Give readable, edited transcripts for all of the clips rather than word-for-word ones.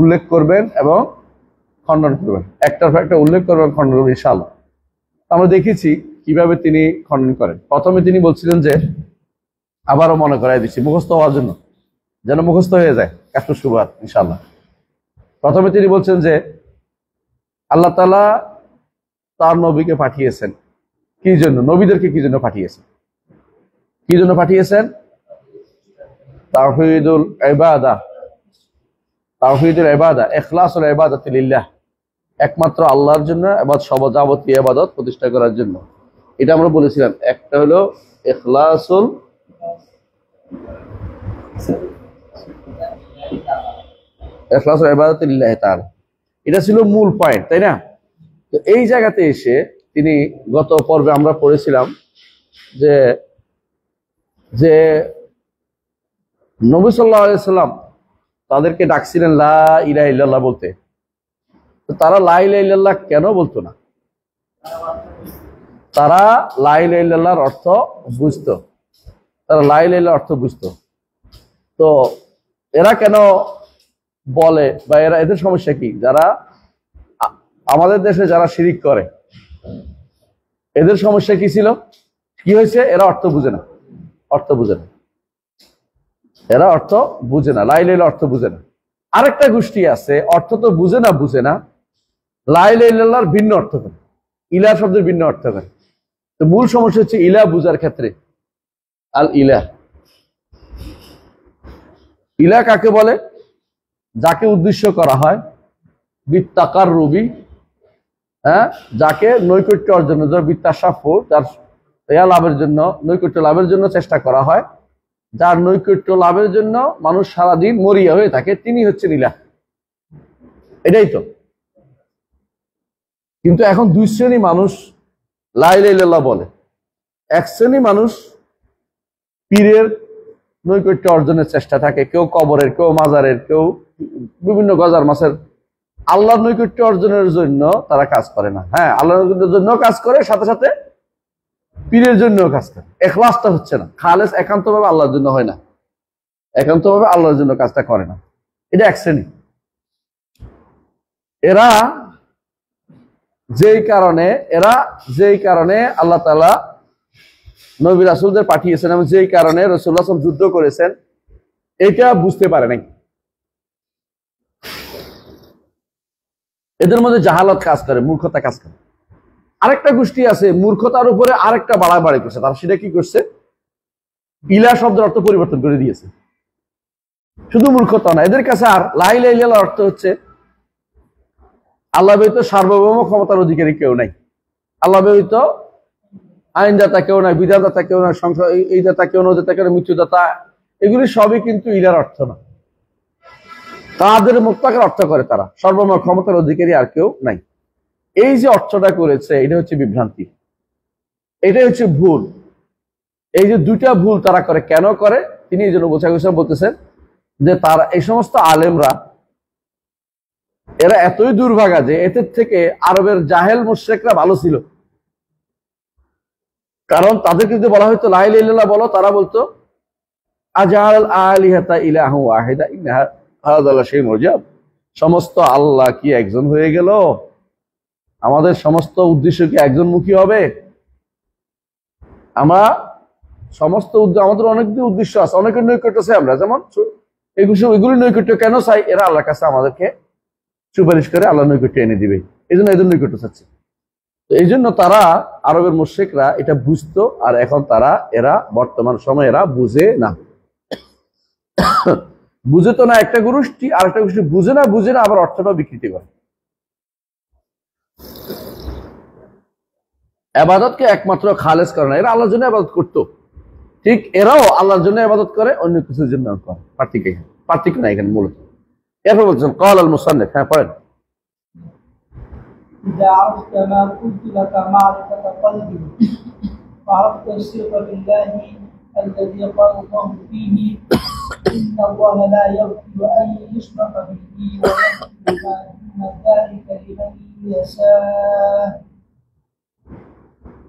উল্লেখ করবেন এবং খণ্ডন করবেন, একটার পর একটা উল্লেখ করবেন, খণ্ডন করবেন ইনশাআল্লাহ। আমরা দেখেছি কিভাবে তিনি খণ্ডন করেন। প্রথমে তিনি বলছিলেন যে, আবারও মনে করাই দিচ্ছি মুখস্থ হওয়ার জন্য, যেন মুখস্থ হয়ে যায় কাশফুস শুবহাত ইনশাআল্লাহ। প্রথমে তিনি বলছেন যে আল্লাহ তাআলা তার নবীকে পাঠিয়েছেন কি জন্য, নবীদেরকে কি জন্য পাঠিয়েছেন, কি জন্য পাঠিয়েছেন? তাওহীদুল ইবাদা, তাওহীদুল ইবাদা, ইখলাসুল ইবাদাতি লিল্লাহ, একমাত্র আল্লাহর জন্য যাবতীয় ইবাদত প্রতিষ্ঠা করার জন্য। এটা আমরা বলেছিলাম, একটা হলো ইখলাসুল ইবাদাতি লিল্লাহ তাআলা, এটা ছিল মূল পয়েন্ট, তাই না? তো এই জায়গাতে এসে তিনি গত পর্বে আমরা পড়েছিলাম যে যে নবী সাল্লাল্লাহু আলাইহি সাল্লাম তাদেরকে ডাকছিলেন লা ইলাহা ইল্লাল্লাহ বলতে। তো তারা লা ইলাহা ইল্লাল্লাহ কেন বলতো না? তারা লা ইলাহা ইল্লাল্লাহর অর্থ বুঝতো, তারা লা ইলাহা ইল্লাল্লাহর অর্থ বুঝতো। তো এরা কেন বলে, বা এদের সমস্যা কি? যারা আমাদের দেশে যারা শিরিক করে, এদের সমস্যা কি ছিল, কি হয়েছে? এরা অর্থ বুঝে না, অর্থ বুঝে না, এরা অর্থ বুঝে না, লা ইলাহা ইল্লাল্লাহ অর্থ বুঝে না। আরেকটা গোষ্ঠী আছে, অর্থ তো বুঝে না, লা ইলাহা ইল্লাল্লাহর ভিন্ন অর্থ করে, ইলাহ শব্দের ভিন্ন অর্থ করে। তো মূল সমস্যা হচ্ছে ইলাহ বুঝার ক্ষেত্রে। আল ইলাহ, ইলাহ কাকে বলে? যাকে উদ্দেশ্য করা হয় বিত্তাকাররুবি, যাকে নৈকট্য অর্জনের জন্য, বিত্তাশাফু, তার লাভের জন্য, নৈকট্য লাভের জন্য চেষ্টা করা হয়, যার নৈকট্য লাভের জন্য মানুষ সারাদিন মরিয়া হয়ে থাকে, তিনি হচ্ছেন ইলাহ। এটাই তো। কিন্তু এখন দুই শ্রেণী মানুষ লা ইলাহা ইল্লাল্লাহ বলে। এক শ্রেণী মানুষ পীরের নৈকট্য অর্জনের চেষ্টা থাকে, কেউ কবরের, কেউ মাজারের, কেউ বিভিন্ন গজার মাসের। আল্লাহর নৈকট্য অর্জনের জন্য তারা কাজ করে না। হ্যাঁ, আল্লাহর নৈকট্যের জন্য কাজ করে, সাথে সাথে পীরের জন্য কাজ করে। ইখলাসটা হচ্ছে না, খালেস একান্তভাবে আল্লাহর জন্য হয় না, একান্তভাবে আল্লাহর জন্য কাজটা করে না। এটা এক শ্রেণী। এরা যেই কারণে আল্লাহ তাআলা নবী রাসূলদের পাঠিয়েছেন এবং যেই কারণে রাসূলুল্লাহ সাল্লাল্লাহু আলাইহি ওয়াসাল্লাম যুদ্ধ করেছেন, এটা বুঝতে পারে নাই। এদের মধ্যে জাহালত কাজ করে, মূর্খতা কাজ করে। আরেকটা গোষ্ঠী আছে মূর্খতার উপরে আরেকটা বাড়াবাড়ি করছে। তারা সেটা কি করছে? ইলাহ শব্দের অর্থ পরিবর্তন করে দিয়েছে। শুধু মূর্খতা না, এদের কাছে আর লা ইলাহা ইল্লাল্লাহর অর্থ হচ্ছে আল্লাহ ব্যতীত সার্বভৌম ক্ষমতার অধিকারী কেউ নাই, আল্লাহ ব্যতীত আইনদাতা কেউ নাই, বিধানদাতা কেউ নাই, এই দাতা কেউ, নদাতা কেউ, মৃত্যুদাতা, এগুলি সবই কিন্তু ইলার অর্থ না। তাদের মুত্তাকের অর্থ করে তারা, সর্বময় ক্ষমতার অধিকারী আর কেউ নাই। এই যে অর্থটা করেছে, এটা হচ্ছে বিভ্রান্তি, এটাই হচ্ছে ভুল। এই যে দুইটা ভুল তারা করে, কেন করে তিনি এই জন্য বোঝা বলতেছেন যে তারা, এই সমস্ত আলেমরা, এরা এতই দুর্ভাগা যে এদের থেকে আরবের জাহেল মুশরিকরা ভালো ছিল। কারণ তাদেরকে যদি বলা হয়তো লা ইলাহা ইল্লাল্লাহ বলো, তারা বলতো আজআল আলিহাতা ইলাহু ওয়াহিদা ইন্না হাযা লাশাইউন উজাব, সমস্ত আল্লাহ কি একজন হয়ে গেল? আমাদের সমস্ত উদ্দেশ্য কি একজনমুখী হবে? আমরা সমস্ত আমাদের অনেক উদ্দেশ্য আছে, অনেকের নৈকট্য চাই আমরা, যেমন এগুলি নৈকট্য কেন চাই? এরা আল্লাহর কাছে আমাদেরকে সুপারিশ করে আল্লাহ নৈকট্য এনে দিবে, এই জন্য এদের নৈকট্য চাচ্ছে। তো এই জন্য তারা, আরবের মুশরিকরা এটা বুঝতো, আর এখন এরা বর্তমান সময়ে এরা বুঝে না। বুঝে তো না একটা গোষ্ঠী, আর একটা গোষ্ঠী বুঝে না, আবার অর্থটাও বিকৃতি করে। ইবাদতকে একমাত্র খালেস করে না, এরা আল্লাহর জন্য ইবাদত করতো, ঠিক এরাও আল্লাহর জন্য ইবাদত করে, অন্য কিছুর জন্য করে। পার্থক্য না এখানে মূলত। এরপর বলছেন قال المصنف, হ্যাঁ পড়েন। إذا عرفت ما قلت لك معرفة قلبي وعرفت الصدق بالله الذي قال الله فيه إن الله لا يغفر أن يشرك به ويغفر ما دون ذلك لمن يشاء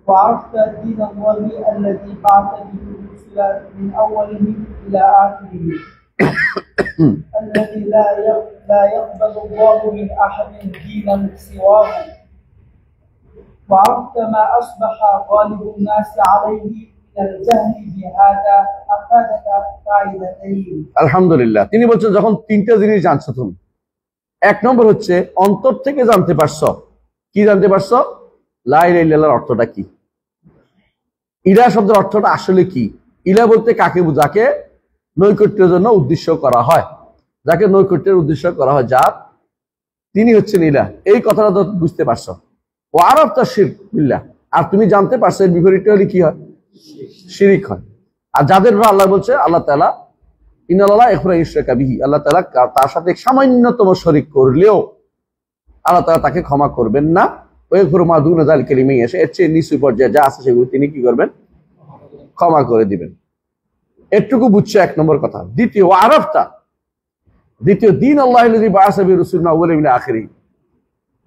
وعرفت دين الله الذي بعث به الرسل من أولهم إلى آخره الذي لا يقبل الله من أحد دينا سواه وعرفت ما أصبح غالب الناس عليه من الجهل بهذا أفادك فائدتين আলহামদুলিল্লাহ। তিনি বলছেন যখন তিনটা জিনিস জানছো তুমি, এক নম্বর হচ্ছে অন্তর থেকে জানতে পারছো। কি জানতে পারছো? লা ইলাহা ইল্লাল্লাহর অর্থটা কি, ইলাহ শব্দের অর্থটা আসলে কি। ইলাহ বলতে কাকে যাকে নৈকট্যের জন্য উদ্দেশ্য করা হয়, যাকে নৈকট্যের উদ্দেশ্য করা হয়, যার তিনি হচ্ছেন ইলাহ, এই কথাটা তো বুঝতে পারছো। ও আরাফতা শিরক বিল্লাহ, আর তুমি জানতে পারছো এর বিপরীতটা হলে কি হয়? শিরিক হয়। আর যাদের আল্লাহ বলছে আল্লাহ তাআলা ইন্নাল্লাহ ইয়াগফিরু ইশরাকা বিহি, আল্লাহ তাআলা তার সাথে সামান্যতম শরীক করলেও আল্লাহ তাআলা তাকে ক্ষমা করবেন না। ওয়াগফিরু মা দুনা যালিকা লিমান ইয়াশা, এর চেয়ে নিচু পর্যায়ে যা আছে সেগুলো তিনি কি করবেন? ক্ষমা করে দিবেন। এটুকু বুঝছো এক নম্বর কথা। দ্বিতীয় আরাফতা, দ্বিতীয় দিন আল্লাহ আল্লাযী বাআসা বিহি রাসূলান আউওয়ালা মিন আখিরি,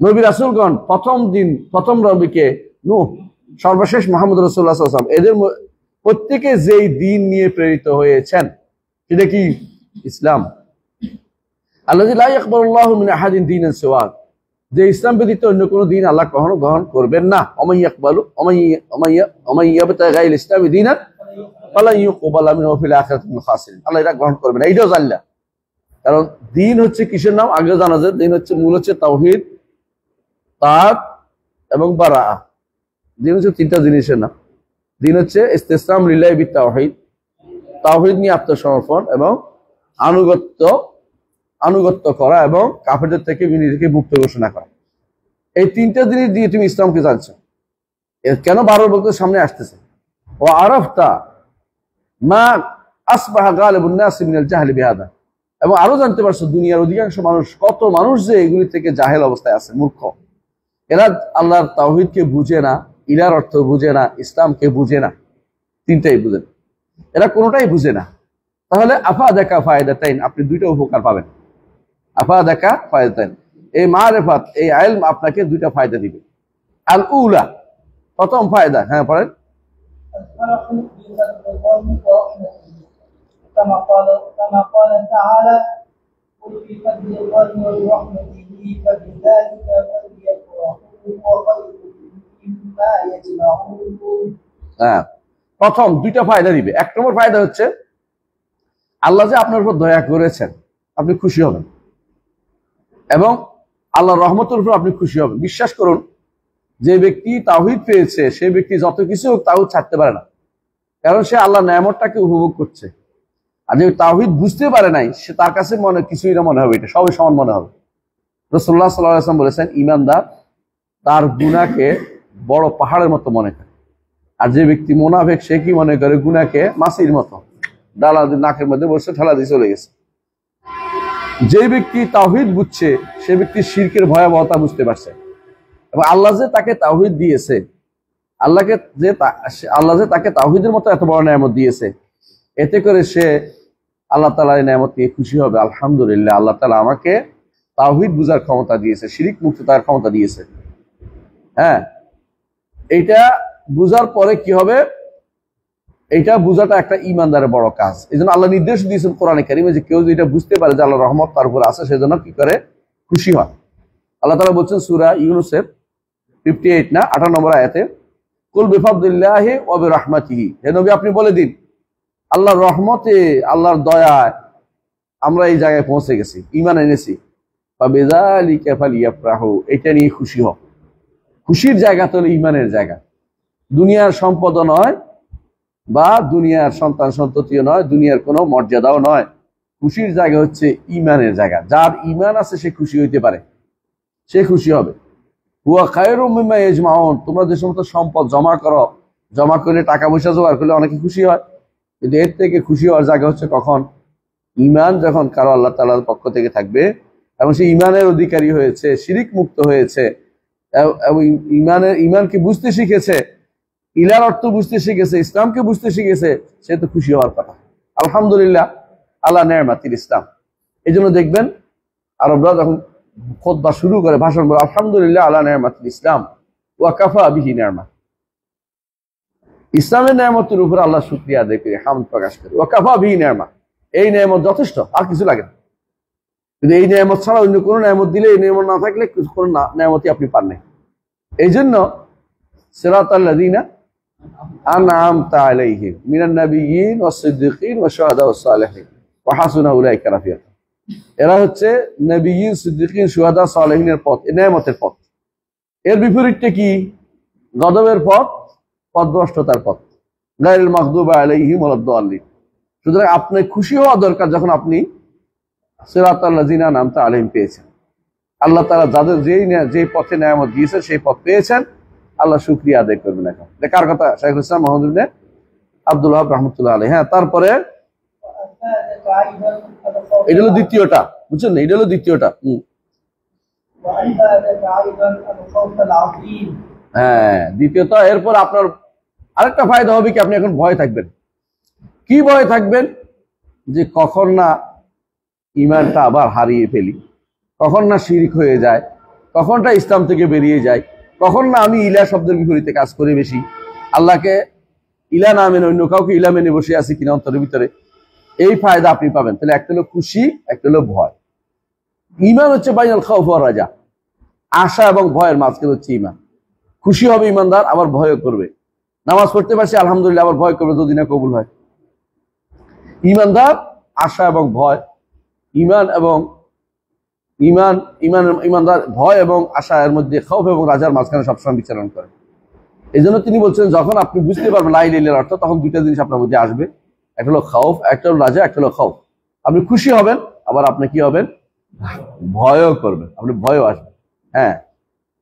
নবী রাসূলগণ প্রথম দিন প্রথম নবীকে নূহ, সর্বশেষ মুহাম্মদ রাসূলুল্লাহ সাল্লাল্লাহু আলাইহি ওয়াসাল্লাম, এদের প্রত্যেকে যেই দিন নিয়ে প্রেরিত হয়েছেন সেটা কি? ইসলাম। আল্লাযী লা ইয়াকবালুল্লাহু মিন আহাদিন দীনান সিওয়া, যে ইসলাম ব্যতীত অন্য কোনো দিন আল্লাহ কখনো গ্রহণ করবেন না। ওমান ইয়াবতাগি গায়রাল ইসলামি দীনান ফালান ইউকবালা মিনহু ফিল আখিরাতি মিনাল খাসিরিন, আল্লাহ এটা গ্রহণ করবেন না, এইটাও জানলা। কারণ দিন হচ্ছে কিসের নাম? আগে জানা যায় দিন হচ্ছে মূল হচ্ছে তাওহীদ, তাআত এবং বারাআ। দিন হচ্ছে তিনটা জিনিসের নাম। দিন হচ্ছে ইসতিসলাম লিল্লাহি বিত-তাওহীদ, তাওহীদ নিয়ে আত্মসমর্পণ এবং আনুগত্য করা এবং কাফেরদের থেকে নিজেকে মুক্ত ঘোষণা করা। এই তিনটা জিনিস দিয়ে তুমি ইসলামকে জানছো। কেন 12 বছর সামনে আসতেছে? ও আরাফতা মা আসবাহা গালিবুন নাস মিনাল জাহলি বিহাদা, এবং আরো জানতে পারছো দুনিয়ার অধিকাংশ মানুষ, কত মানুষ যে এগুলি থেকে জাহেল অবস্থায় আছে, মূর্খ। এরা আল্লাহর তাওহীদকে বুঝে না, ইলার অর্থ বুঝে না, ইসলামকে বুঝে না, তিনটাই বুঝে না, এরা কোনোটাই বুঝে না। তাহলে আফাদাকা ফায়দাতাইন, আপনি দুইটা উপকার পাবেন। আফাদাকা ফায়দাতাইন, এই মারিফাত, এই ইলম আপনাকে দুইটা ফায়দা দিবে। আল উলা, প্রথম ফায়দা, হ্যাঁ পড়েন। الفرح بين الله ورحمته كما قال تعالى قل بفضل الله ورحمته فبذلك فليفرحوا هو خير مما يجمعون। হ্যাঁ, প্রথম দুইটা ফায়দা দিবে। এক নম্বর ফায়দা হচ্ছে আল্লাহ যে আপনার উপর দয়া করেছেন, আপনি খুশি হবেন, এবং আল্লাহর রহমতের উপর আপনি খুশি হবেন। বিশ্বাস করুন, যে ব্যক্তি তাওহীদ পেয়েছে সেই ব্যক্তি যত কিছু হোক তাওহীদ ছাড়তে পারে না, কারণ সে আল্লাহর নেয়ামতটাকে উপভোগ করছে। আর যে তাওহীদ বুঝতে পারে নাই, সে তার কাছে কিছুই না মনে হবে, এটা সবই সমান মনে হবে। রাসূলুল্লাহ সাল্লাল্লাহু আলাইহি ওয়াসাল্লাম বলেছেন, ঈমানদার তার গুনাহকে বড় পাহাড়ের মতো মনে করে, আর যে ব্যক্তি মুনাফিক সে কি মনে করে? গুনাহকে মাছির মতো ডালা নাকের মধ্যে বসে ঠেলা দিয়ে চলে গেছে। যে ব্যক্তি তাওহীদ বুঝছে সে ব্যক্তি শিরকের ভয়াবহতা বুঝতে পারছে, এবং আল্লাহ যে তাকে তাওহীদ দিয়েছে, আল্লাহ যে তাকে তাওহীদের মতো এত বড় নেয়ামত দিয়েছে, এতে করে সে আল্লাহ তাআলার এই নেয়ামত নিয়ে খুশি হবে। আলহামদুলিল্লাহ, আল্লাহ তাআলা আমাকে তাওহীদ বুঝার ক্ষমতা দিয়েছে, শিরক মুক্ত তার ক্ষমতা দিয়েছে। হ্যাঁ, এইটা বুঝার পরে কি হবে? এইটা বুঝাটা একটা ঈমানদারের বড় কাজ। এই জন্য আল্লাহ নির্দেশ দিয়েছেন কোরআনে কারিমে যে কেউ যদি এটা বুঝতে পারে যে আল্লাহর রহমত তার উপর আছে, সেজন্য কি করে? খুশি হয়। আল্লাহ তাআলা বলছেন সূরা ইউনূসের 58 না 18 নম্বর আয়াতে, কুল বিফাদলিল্লাহি ওয়া বিরাহমাতিহি, হে নবী আপনি বলে দিন আল্লাহর রহমতে, আল্লাহর দয়ায় আমরা এই জায়গায় পৌঁছে গেছি, ঈমান এনেছি। ফাবিযালিকা ফালিয়াফরাহু, এটা নিয়ে খুশি হও। খুশির জায়গা তো হলো ঈমানের জায়গা, দুনিয়ার সম্পদ নয়, বা দুনিয়ার সন্তান সন্ততিও নয়, দুনিয়ার কোনো মর্যাদাও নয়। খুশির জায়গা হচ্ছে ঈমানের জায়গা। যার ঈমান আছে সে খুশি হইতে পারে, সে খুশি হবে। হুয়া খায়রুম মিম্মা ইয়াজমাউন, তোমরা যে সমস্ত সম্পদ জমা করো, জমা করলে টাকা পয়সা জোগাড় করলে অনেকে খুশি হয়, কিন্তু এর থেকে খুশি হওয়ার জায়গা হচ্ছে কখন? ঈমান যখন কারো আল্লাহ তাআলার পক্ষ থেকে থাকবে এবং সে ঈমানের অধিকারী হয়েছে, শিরিক মুক্ত হয়েছে, এবং ঈমানকে বুঝতে শিখেছে, ইলার অর্থ বুঝতে শিখেছে, ইসলামকে বুঝতে শিখেছে, সে তো খুশি হওয়ার কথা। আলহামদুলিল্লাহ আলা নি'মাতিল ইসলাম। এই জন্য দেখবেন আরবরা যখন খুতবা শুরু করে, ভাষণ বলে, আলহামদুলিল্লাহ আলা নি'মাতিল ইসলাম ওয়া কাফা বিহি নি'মা, ইসলামের নেয়ামতের উপর আল্লাহ শুকরিয়া আদায় করে হামদ প্রকাশ করে, ওয়া কাফা বিহি নি'মা, এই নেয়ামত যথেষ্ট, আর কিছু লাগে না। কিন্তু এই নিয়ামত ছাড়া অন্য কোনো নিয়ামত দিলে, এই নিয়ামত না থাকলে কোনো নিয়ামতই আপনি পান নাই। এই জন্য সিরাতাল্লাযীনা আনআমতা আলাইহিম মিনান নাবিয়্যিন ওয়াস সিদ্দীকিন ওয়াশ শুহাদা ওয়াস সালিহিন ওয়া হাসুনা উলাইকা রাফিকা। এরা হচ্ছে নবিয়্যিন, সিদ্দীকিন, শুহাদা, সালেহিনের পথ, নিয়ামতের পথ। এর বিপরীতটা কি? গজবের পথ, পথভ্রষ্টতার পথ। গায়রুল মাগদুবি আলাইহিম ওয়ালাদ-দাল্লিন। সুতরাং আপনি খুশি হওয়া দরকার যখন আপনি সিরাতাল্লাযীনা আনআমতা আলাইহিম পেয়েছেন। আল্লাহ তাআলা যাদের যে পথে নিয়ামত দিয়েছেন সেই পথ পেয়েছেন, আল্লাহ শুকরিয়া আদায় করবেন। এখন এটা কার কথা? শাইখুল ইসলাম মুহাম্মদ ইবনে আব্দুল ওয়াহাব রাহমাতুল্লাহ আলাইহি। হ্যাঁ, তারপরে এটা হলো দ্বিতীয়টা, বুঝছেন না? এটা হলো দ্বিতীয়টা। হ্যাঁ, দ্বিতীয়ত। এরপর আপনার আরেকটা ফায়দা হবে কি, আপনি এখন ভয় থাকবেন। কি ভয় থাকবেন? যে কখন না ঈমানটা আবার হারিয়ে ফেলি, কখন না শিরক হয়ে যায়, কখনটা ইসলাম থেকে বেরিয়ে যায়, কখন না আমি ইলা শব্দের বিপরীতে কাজ করি বেশি, আল্লাহকে ইলা না মেনে অন্য কাউকে ইলা মেনে বসে আছি কিনা অন্তরের ভিতরে। এই ফায়দা আপনি পাবেন। তাহলে একটা হলো খুশি, একটা হলো ভয়। ঈমান হচ্ছে বাইনাল খাউফ ওয়ার রাজা, আশা এবং ভয়ের মাঝখানে হচ্ছে ঈমান। খুশি হবে ঈমানদার, আবার ভয়ও করবে। নামাজ পড়তে পারছি আলহামদুলিল্লাহ, আবার ভয় করবে যদি না কবুল হয়। ঈমানদার আশা এবং ভয়, ঈমানদার ভয় এবং আশা এর মধ্যে, খাউফ এবং রাজার মাঝখানে সবসময় বিচরণ করে। এই জন্য তিনি বলছেন, যখন আপনি বুঝতে পারবেন লা ইলাহা ইল্লাল্লাহর অর্থ, তখন দুইটা জিনিস আপনার মধ্যে আসবে। একটা হলো খাউফ, একটা হলো রাজা, একটা হলো খাউফ। আপনি খুশি হবেন, আবার আপনি কি হবেন? ভয়ও করবেন, আপনি ভয়ও আসবে। হ্যাঁ,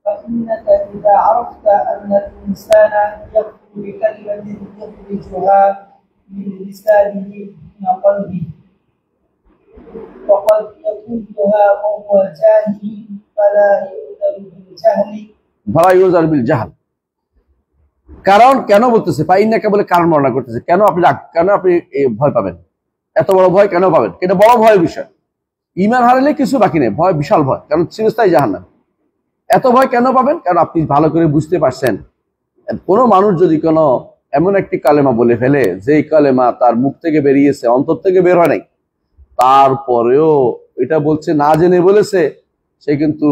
فإنك إذا عرفت أن الإنسان يكفر بكلمة يخرجها من لسانه من قلبه وقد يكون بها وهو جاهل فلا يؤذر بالجهل ভালা ইউজার বিল জাহাল। কারণ কেন বলতেছে? ফাইন্নাকা বলে কারণ বর্ণনা করতেছে। কেন আপনি ভয় পাবেন? এত বড় ভয় কেন পাবেন? এটা বড় ভয়ের বিষয়। ঈমান হারালে কিছু বাকি নেই, ভয় বিশাল ভয়, কারণ চিরস্থায়ী জাহান্নাম। এত ভয় কেন পাবেন? কারণ আপনি ভালো করে বুঝতে পারছেন, কোনো মানুষ যদি কোনো এমন একটি কালেমা বলে ফেলে, যেই কালেমা তার মুখ থেকে বেরিয়েছে, অন্তর থেকে বের হয় নাই, তারপরেও এটা বলছে না জেনে বলেছে, সে কিন্তু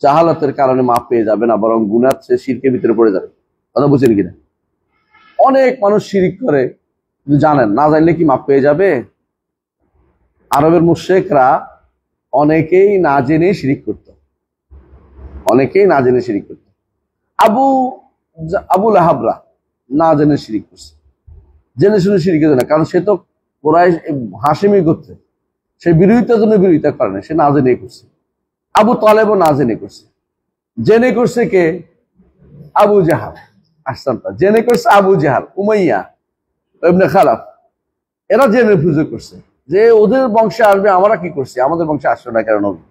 জাহালাতের কারণে মাপ পেয়ে যাবে না, বরং গুনাহ, সে শিরকের ভিতরে পড়ে যাবে। কথা বুঝছেন কিনা? অনেক মানুষ শিরিক করে, কিন্তু জানেন না, জানলে কি মাপ পেয়ে যাবে? আরবের মুশরিকরা অনেকেই না জেনে শিরিক করত, অনেকেই না জেনে শিরিক করত। আবু লাহাবরা না জেনে শিরিক করছে, জেনে শুনে শিরিক করছে না, কারণ সে তো কুরাইশ হাশিমি করছে, সে বিরোধিতার জন্য বিরোধিতা করে না, সে না জেনে করছে। আবু তালেবও না জেনে করছে। জেনে করছে কে? আবু জাহাল। আহসানতা, জেনে করছে আবু জাহাল, উমাইয়া ইবনে খালাফ। এরা জেনে পুজো করছে যে ওদের বংশে আসবে, আমরা কি করছি, আমাদের বংশে আসবে না কেন নবী।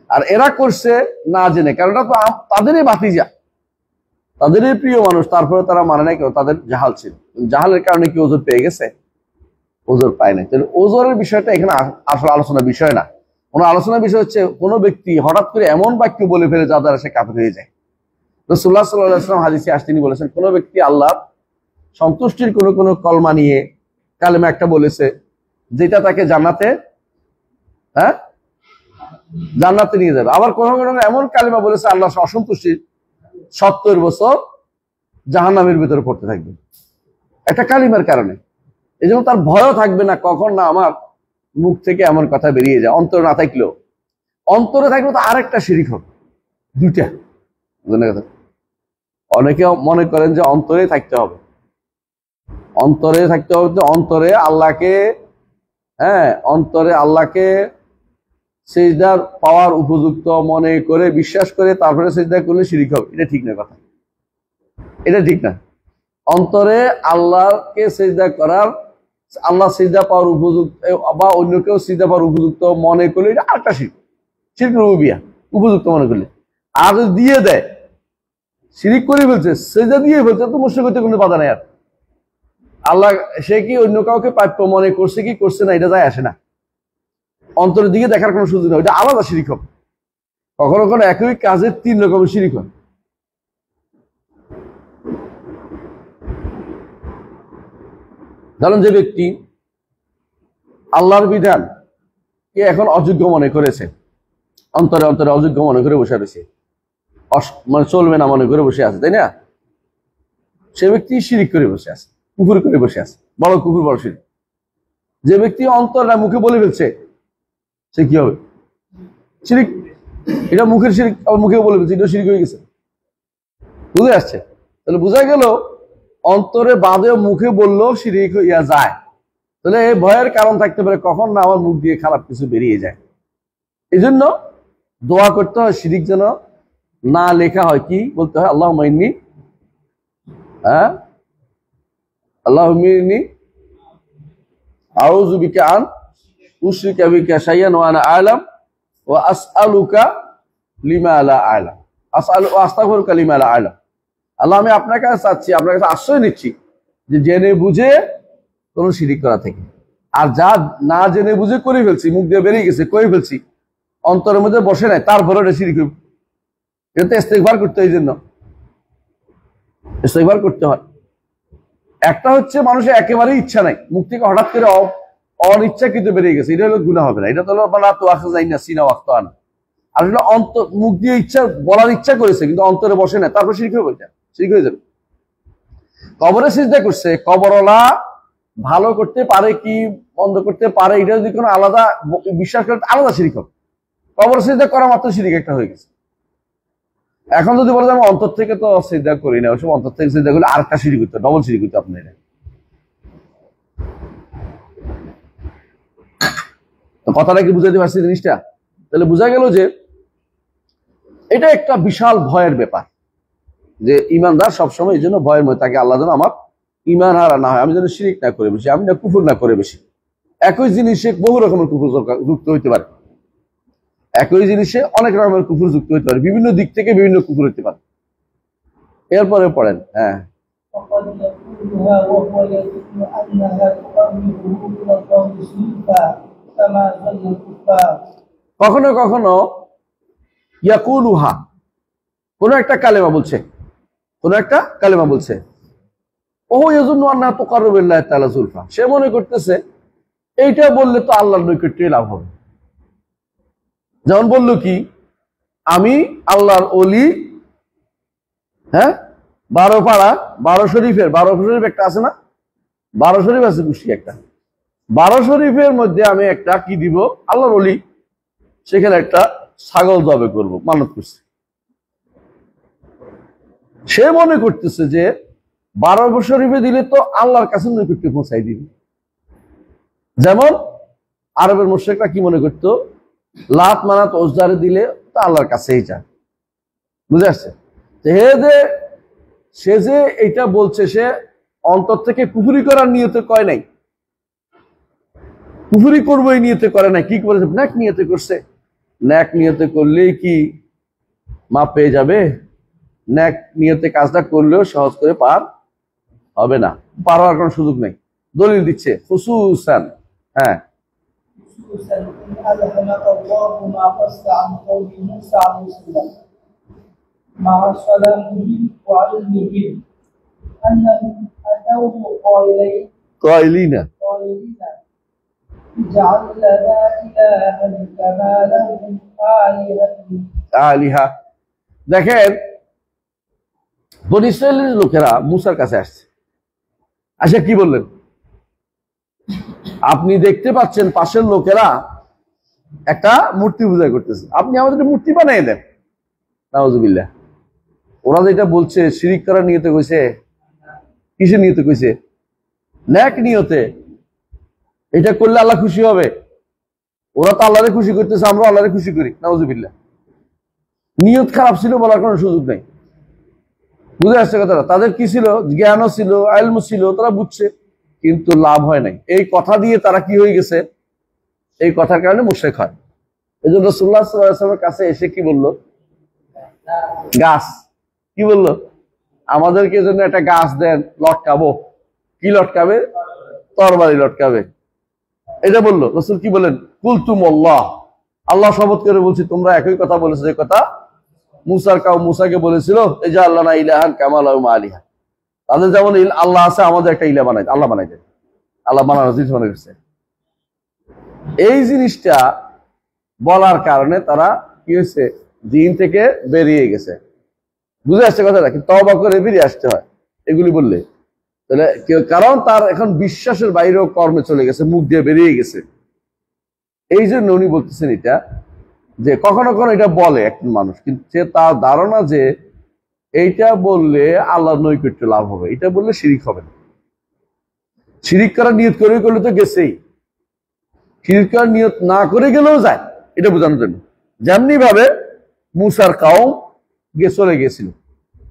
আর এরা করছে না জেনে, কারণ এটা তো তাদেরই ভাতিজা, তাদেরই প্রিয় মানুষ, তারপরে তারা মানে নাই, কেন তাদের জাহাল ছিল। জাহালের কারণে কি ওজোর পেয়ে গেছে? ওজোর পায় নাই। তাহলে ওজোরের বিষয়টা এখানে আসলে আলোচনার বিষয় না। কোন আলোচনার বিষয় হচ্ছে কোনো ব্যক্তি হঠাৎ করে এমন বাক্য বলে ফেলে যা দ্বারা সে কাফের হয়ে যায়। রাসূলুল্লাহ সাল্লাল্লাহু আলাইহি ওয়াসাল্লাম হাদিসে আসতে তিনি বলেছেন, কোন ব্যক্তি আল্লাহর সন্তুষ্টির কোন কলমা নিয়ে কালেমা একটা বলেছে, যেটা তাকে জান্নাতে জান্নাতে নিয়ে যাবে। আবার কোন এমন কালেমা বলেছে আল্লাহ অসন্তুষ্টির 70 বছর জাহান্নামের ভিতরে পড়তে থাকবে একটা কালিমার কারণে। এই জন্য তার ভয়ও থাকবে না, কখন না আমার মুখ থেকে এমন কথা বেরিয়ে যায়। অন্তরে না থাকলেও, অন্তরে থাকলে তো আরেকটা শিরিক হবে, দুইটা। অনেকে মনে করেন যে অন্তরে থাকতে হবে, অন্তরে থাকতে হবে, অন্তরে আল্লাহকে, অন্তরে আল্লাহকে সিজদার পাওয়ার উপযুক্ত মনে করে বিশ্বাস করে তারপরে সিজদা করলে শিরিক হবে। এটা ঠিক না, কথা এটা ঠিক না। অন্তরে আল্লাহকে সিজদা করার, আল্লাহ সিজদা পাওয়ার উপযুক্ত বা অন্য কেউ সিজদা পাওয়ার উপযুক্ত মনে করলে এটা আরেকটা শিরক, শিরক রুবুবিয়া, উপযুক্ত মনে করলে। আর দিয়ে দেয়, শিরিক করে ফেলছে, সিজদা দিয়ে ফেলছে, তো মুশরিক হতে কোনো বাধা নাই। আর আল্লাহ, সে কি অন্য কাউকে প্রাপ্য মনে করছে কি করছে না, এটা যায় আসে না, অন্তরের দিকে দেখার কোনো সুযোগ নেই, ওইটা আলাদা শিরিক হবে। কখনো কখনো একই কাজের 3 রকমের শিরিক হয়। ধরেন যে ব্যক্তি আল্লাহর বিধান কে এখন অযোগ্য মনে করেছে, অন্তরে অন্তরে অযোগ্য মনে করে বসে রয়েছে, মানে চলবে না মনে করে বসে আছে, তাই না? সে ব্যক্তি শিরিক করে বসে আছে, কুফর করে বসে আছে, বড় কুফর, বড় শিরিক। যে ব্যক্তি অন্তর না মুখে বলে ফেলছে, সে কি হবে? শিরিক। এটা মুখের শিরিক, আবার মুখে বলে ফেলছে, এটা শিরিক হয়ে গেছে। বুঝে আসছে? তাহলে বোঝা গেল অন্তরে বাঁধেও মুখে বললেও শিরিক হইয়া যায়। তাহলে এই ভয়ের কারণ থাকতে পারে কখন না আমার মুখ দিয়ে খারাপ কিছু বেরিয়ে যায়। এই জন্য দোয়া করতে হয় শিরিক যেন না লেখা হয়। কি বলতে হয়? আল্লাহুম্মা ইন্নী, আল্লাহুম্মা ইন্নী আউযু বিকা আন উশরিকা বিকা শাইআন ওয়া আনা আ'লাম ওয়া আসআলুকা লিমা লা আ'লাম ওয়া আস্তাগফিরুকা লিমা লা আ'লাম। আল্লাহ, আমি আপনার কাছে চাচ্ছি, আপনার কাছে আশ্রয় নিচ্ছি যে জেনে বুঝে কোন শিরিক করা থেকে। আর যা না জেনে বুঝে করে ফেলছি, মুখ দিয়ে বেরিয়ে গেছে, করে ফেলছি, অন্তরের মধ্যে বসে নাই, তারপরে এটা শিরিক। এটা তো ইস্তেগফার করতে হয়, এই জন্য ইস্তেগফার করতে হয়। একটা হচ্ছে মানুষের একেবারেই ইচ্ছা নাই, মুখ থেকে হঠাৎ করে অনিচ্ছাকৃত বেরিয়ে গেছে, এটা হলো গুনাহ হবে না। এটা তো হলো সিনা ওয়াক্তান। আর হলো মুখ দিয়ে ইচ্ছা বলার ইচ্ছা করেছে কিন্তু অন্তরে বসে না, তারপর শিরক হয়ে যায়, শিরক হয়ে যাবে। কবরে সিজদা করছে, কবরওয়ালা ভালো করতে পারে কি বন্ধ করতে পারে, এটা যদি কোনো আলাদা বিশ্বাস করে আলাদা শিরক হবে। কবর সিজদা করা মাত্র শিরক একটা হয়ে গেছে। এখন যদি বলে আমি অন্তর থেকে তো সিজদা করি না, ওইসব অন্তর থেকে সিজদা করলে আরেকটা শিরক হতো, ডবল শিরক হতো আপনার। কথাটা কি বুঝাইতে পারছি জিনিসটা? তাহলে বোঝা গেল যে এটা একটা বিশাল ভয়ের ব্যাপার, যে ইমানদার সবসময় এই জন্য ভয়ের মধ্যে থাকে, আল্লাহ যেন আমার ইমান হারা না হয়, আমি যেন শিরিক না করে বেশি, আমি না কুফর না করে বেশি। একই জিনিসে বহু রকমের কুফর যুক্ত হইতে পারে, একই জিনিসে অনেক রকমের কুফর যুক্ত হইতে পারে, বিভিন্ন দিক থেকে বিভিন্ন কুফর হইতে পারে। এরপরে পড়েন। হ্যাঁ, কখনো কখনো ইয়াকুলুহা, কোন একটা কালেমা বলছে, কোন একটা কালেমা বলছে, ওহু ইয়াজুন্নু আন্নাহা তুকাররিবু ইলাল্লাহি তাআলা যুলফা, সে মনে করতেছে এইটা বললে তো আল্লাহর নৈকট্যে লাভ হবে। যেমন বললো কি, আমি আল্লাহর ওলি, হ্যাঁ, 12 পাড়া 12 শরীফের, 12 শরীফ একটা আছে না, 12 শরীফ আছে কুষ্টি একটা, 12 শরীফের মধ্যে আমি একটা কি দিব, আল্লাহর ওলি, সেখানে একটা ছাগল জবে করব, মানত করছে। সে মনে করতেছে যে 12 শরীফে দিলে তো আল্লাহর কাছে নৈকট্য পৌঁছাই দিবে। যেমন আরবের মুশরিকরা কি মনে করতো, লাত মানাত ওজদারে দিলে তো আল্লাহর কাছেই যায়। বুঝে আসছে? সে যে এইটা বলছে, সে অন্তর থেকে কুফরি করার নিয়তে কয় নাই, কুফরি করবো এই নিয়তে করে নাই, কি করেছে, ন্যাক নিয়তে করছে। ন্যাক নিয়তে করলেই কি মাপ পেয়ে যাবে? ন্যাক নিয়তে কাজটা করলেও সহজ করে পার হবে না, পার হওয়ার কোনো সুযোগ নেই। দলিল দিচ্ছে খুসুসান, হ্যাঁ, قائلين اجعل لنا إلها كما لهم آلهة। দেখেন, বনী ইসরাইলের লোকেরা মুসার কাছে আসছে, আচ্ছা কি বললেন? আপনি দেখতে পাচ্ছেন পাশের লোকেরা একটা মূর্তি পূজা করতেছে, আপনি আমাদের মূর্তি বানিয়ে দেন। নাউজুবিল্লাহ। ওরা যেটা বলছে শিরিক করার নিয়তে কইছে, কিসের নিয়তে কইছে? ন্যাক নিয়তে। এটা করলে আল্লাহ খুশি হবে। ওরা তো আল্লাহরে খুশি করতেছে, আমরা আল্লাহরে খুশি করি। নাউজুবিল্লাহ। নিয়ত খারাপ ছিল বলার কোনো সুযোগ নাই। বুঝে আসছে কথাটা? তাদের কি ছিল? জ্ঞানও ছিল, ইলম ছিল, তারা বুঝছে, কিন্তু লাভ হয় নাই। এই কথা দিয়ে তারা কি হয়ে গেছে? এই কথার কারণে মুশরিক হয়। এই জন্য রাসূলুল্লাহ সাল্লাল্লাহু আলাইহি ওয়াসাল্লামের কাছে এসে কি বললো? গাছ। কি বললো? আমাদেরকে জন্য একটা গাছ দেন, লটকাবো। কি লটকাবে? তরবারি লটকাবে। এটা বললো। রাসূল কি বলেন? কুলতুম আল্লাহ, আল্লাহ শপথ করে বলছি, তোমরা একই কথা বলেছো যে কথা মুসার কাউ মুসাকে বলেছিল, এজা আল্লাহ না ইলাহান কামা লাহুম আলিহা। তাদের যেমন আল্লাহ আছে, আমাদের একটা ইলাহ বানাই, আল্লাহ বানাই দেয়। আল্লাহ বানানোর জিনিস মনে করছে। এই জিনিসটা বলার কারণে তারা কি হয়েছে, দিন থেকে বেরিয়ে গেছে। বুঝে আসছে কথাটা? কিন্তু তওবা করে বেরিয়ে আসতে হয় এগুলি বললে। তাহলে কারণ তার এখন বিশ্বাসের বাইরেও কর্মে চলে গেছে, মুখ দিয়ে বেরিয়ে গেছে। এই জন্য উনি বলতেছেন এটা, যে কখনো কখনো এটা বলে একজন মানুষ, কিন্তু সে তার ধারণা যে এইটা বললে আল্লাহর নৈকট্য লাভ হবে, এটা বললে শিরিক হবে না। শিরিক করার নিয়ত করে করলে তো গেছেই, শিরিক করার নিয়ত না করে গেলেও যায়, এটা বোঝানোর জন্য। যেমনি ভাবে মুসার কাউম চলে গিয়েছিল,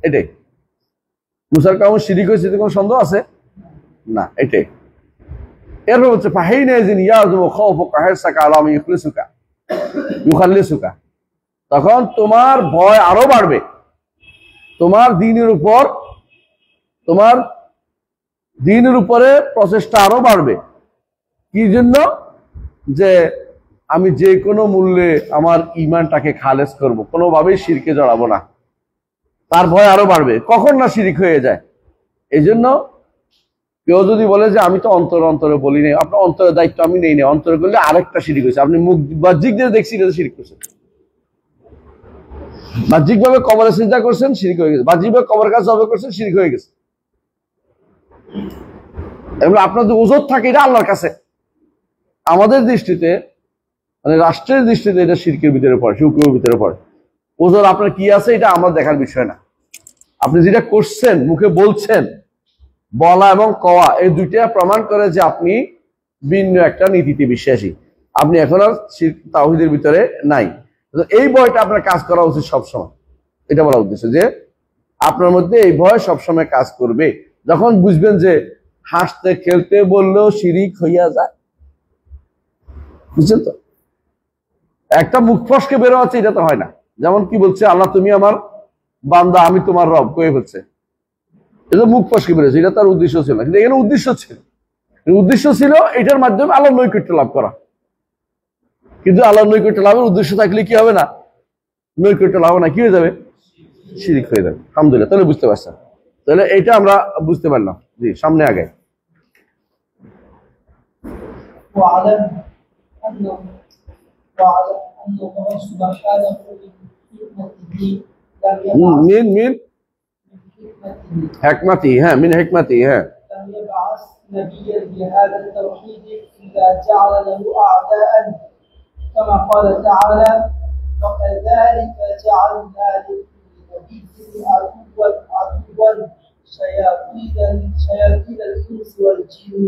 এটাই। মুসার কাউম শিরিক হয়েছে, কোনো সন্দেহ আছে না, এটাই। এরপর হচ্ছে তখন তোমার ভয় আরো বাড়বে, তোমার দিনের উপরে প্রচেষ্টা আরো বাড়বে। কি জন্য? যে আমি যে কোনো মূল্যে আমার ঈমানটাকে খালেজ করব, কোনোভাবেই শিরকে জড়াবো না। তার ভয় আরো বাড়বে, কখন না শিরিক হয়ে যায়। এই জন্য কেউ যদি বলে যে আমি তো অন্তরে বলি নাই, আপনার অন্তরের দায়িত্ব আমি নেই না, অন্তরে করলে আরেকটা শিরিক হয়েছে। আপনি মুখ বাহ্যিক দিয়ে দেখছি এটা শিরিক করছেন, বাহ্যিক ভাবে কবরে চিন্তা করছেন, শিরিক হয়ে গেছে। বাহ্যিক ভাবে কবরের কাছে জবে করছেন, শিরিক হয়ে গেছে। এগুলো আপনার যে ওজর থাকে এটা আল্লাহর কাছে, আমাদের দৃষ্টিতে মানে রাষ্ট্রের দৃষ্টিতে এটা শিরকের ভিতরে পড়ে, শিরকের ভিতরে পড়ে। ওজর আপনার কি আছে এটা আমার দেখার বিষয় না। আপনি যেটা করছেন, মুখে বলছেন, বলা এবং কওয়া এই দুইটা প্রমাণ করে যে আপনি ভিন্ন একটা নীতিতে বিশ্বাসী, আপনি এখন আর তাওহীদের ভিতরে নাই। এই ভয়টা আপনার কাজ করা উচিত সবসময়, এটা বলা উদ্দেশ্য যে আপনার মধ্যে এই ভয় সবসময় কাজ করবে। যখন বুঝবেন যে হাসতে খেলতে বললেও শিরিক হইয়া যায়, বুঝছেন তো? একটা মুখ ফসকে বেরো আছে, এটা তো হয় না। যেমন কি বলছে, আল্লাহ তুমি আমার বান্দা, আমি তোমার রব, কয়ে বলছে, এটা মুখ ফসকে বেরোছে, এটা তার উদ্দেশ্য ছিল না। কিন্তু এখানে উদ্দেশ্য ছিল এটার মাধ্যমে আল্লাহর নৈকট্য লাভ করা। কিন্তু আল্লাহর নৈকট্য লাভের উদ্দেশ্য থাকলে কি হবে না, নৈকট্য লাভ না, কি হয়ে যাবে, শিরিক হয়ে যাবে। আলহামদুলিল্লাহ, তাহলে বুঝতে পারছেন। তাহলে এটা আমরা বুঝতে পারলাম। জি, সামনে আগে। মিন হিকমতি, হ্যাঁ, মিন হিকমতি, হ্যাঁ। لم يبعث نبيا بهذا التوحيد إلا جعل له أعداء كما قال تعالى وكذلك جعلنا لكل نبي عدوا شياطين الإنس والجن।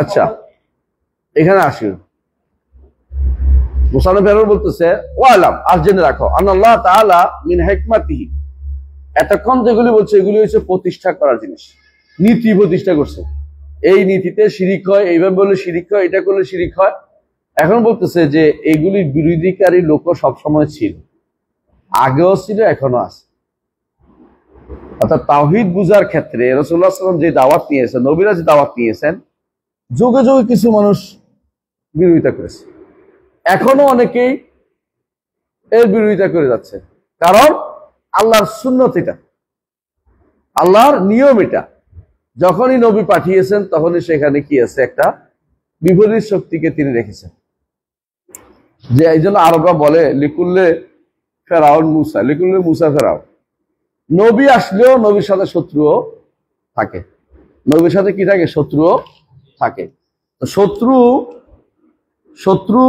আচ্ছা, এখানে আসি। মুসানফ বলতেছে ওয়ালাম, আর জেনে রাখো, আল্লাহ তাআলা মিন হিকমাতিহি, এতক্ষণ যেগুলি বলছে এগুলি হচ্ছে প্রতিষ্ঠা করার জিনিস, নীতি প্রতিষ্ঠা করছে। এই নীতিতে শিরিক হয়, এইভাবে বললে শিরিক হয়, এটা করলে শিরিক হয়। এখন বলতেছে যে এগুলির বিরোধীকারী লোক সবসময় ছিল, আগেও ছিল, এখনো আছে। অর্থাৎ তাওহীদ বুঝার ক্ষেত্রে রাসূলুল্লাহ সাল্লাল্লাহু আলাইহি ওয়াসাল্লাম যে দাওয়াত নিয়েছেন, নবীরা যে দাওয়াত নিয়েছেন, যুগে যুগে কিছু মানুষ বিরোধিতা করেছে, এখনো অনেকেই এর বিরোধিতা করে যাচ্ছে। কারণ আল্লাহর সুন্নত এটা, আল্লাহর নিয়ম এটা। যখনই নবী পাঠিয়েছেন তখনই সেখানে কি আছে, একটা বিপরীত শক্তিকে তিনি রেখেছেন। যে এই জন্য আরবরা বলে লিকুল্লে ফেরাউন মুসা, লিকুল্লে মুসা ফেরাউন। নবী আসলেও নবীর সাথে শত্রুও থাকে, নবীর সাথে কি থাকে, শত্রুও থাকে। তো শত্রু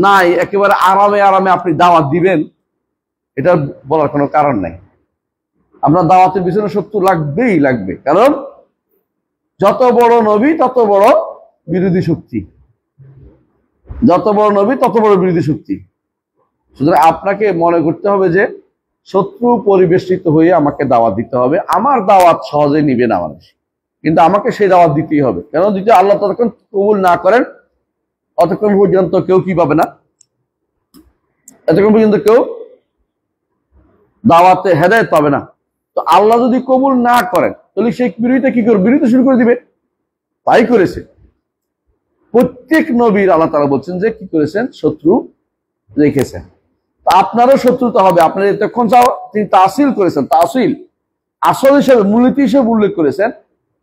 নাই, একেবারে আরামে আরামে আপনি দাওয়াত দিবেন, এটা বলার কোনো কারণ নাই। আপনার দাওয়াতের পিছনে শত্রু লাগবেই লাগবে, কারণ যত বড় নবী তত বড় বিরোধী শক্তি, যত বড় নবী তত বড় বিরোধী শক্তি। সুতরাং আপনাকে মনে করতে হবে যে শত্রু পরিবেষ্টিত হয়ে আমাকে দাওয়াত দিতে হবে। আমার দাওয়াত সহজে নিবে না মানুষ, কিন্তু আমাকে সেই দাওয়াত দিতেই হবে। কেন দিতে? আল্লাহ ততক্ষণ কবুল না করেন অতক্ষণ পর্যন্ত কেউ কি পাবে না, এতক্ষণ পর্যন্ত কেউ দাওয়াতে হেদায়েত পাবে না। তো আল্লাহ যদি কবুল না করেন তাহলে সেই বিরোধিতা কি করবে, বিরোধিতা শুরু করে দিবে। তাই করেছে প্রত্যেক নবীর, আল্লাহ তাআলা বলছেন যে কি করেছেন, শত্রু রেখেছেন। তা আপনারও শত্রুতা হবে। আপনারা এতক্ষণ তিনি তাসিল করেছেন, তাসিল আসল হিসেবে, মূলনীতি হিসেবে উল্লেখ করেছেন।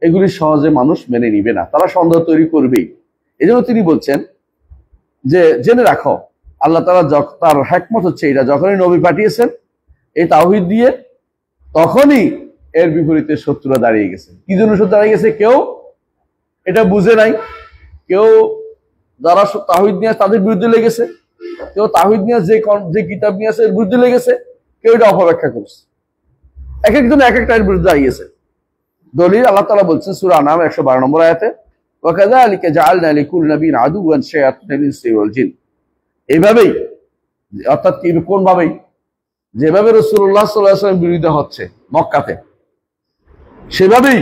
এগুলি সহজে মানুষ মেনে নিবে না, তারা সন্দেহ তৈরি করবেই। এই জন্য তিনি বলছেন যে জেনে রাখো আল্লাহ তাআলা তার হিকমত হচ্ছে এটা, যখনই নবী পাঠিয়েছেন এই তাওহীদ দিয়ে, তখনই এর বিপরীতে শত্রুরা দাঁড়িয়ে গেছে। কি জন্য শত্রু দাঁড়িয়ে গেছে? কেউ এটা বুঝে নাই, কেউ যারা তাওহীদ নিয়ে তাদের বিরুদ্ধে লেগেছে, কেউ তাওহীদ নিয়ে যে কিতাব নিয়ে আছে এর বিরুদ্ধে লেগেছে, কেউ এটা অপব্যাখ্যা করছে। এক একজন এক একটা এর বিরুদ্ধে দাঁড়িয়েছে। দলিল আল্লাহ তাআলা বলছেন সূরা আনাম 112 নম্বর আয়াতে, ওয়াকাযালিকা জাআলনা লিকুল্লি নাবিয়্যিন আদুওয়ান শায়াতিনিল ইনসি ওয়াল জিন। এইভাবেই, অর্থাৎ কোন ভাবেই, যেভাবে রাসূলুল্লাহ সাল্লাল্লাহু আলাইহি ওয়াসাল্লাম বিরুদ্ধে হচ্ছে মক্কাতে, সেভাবেই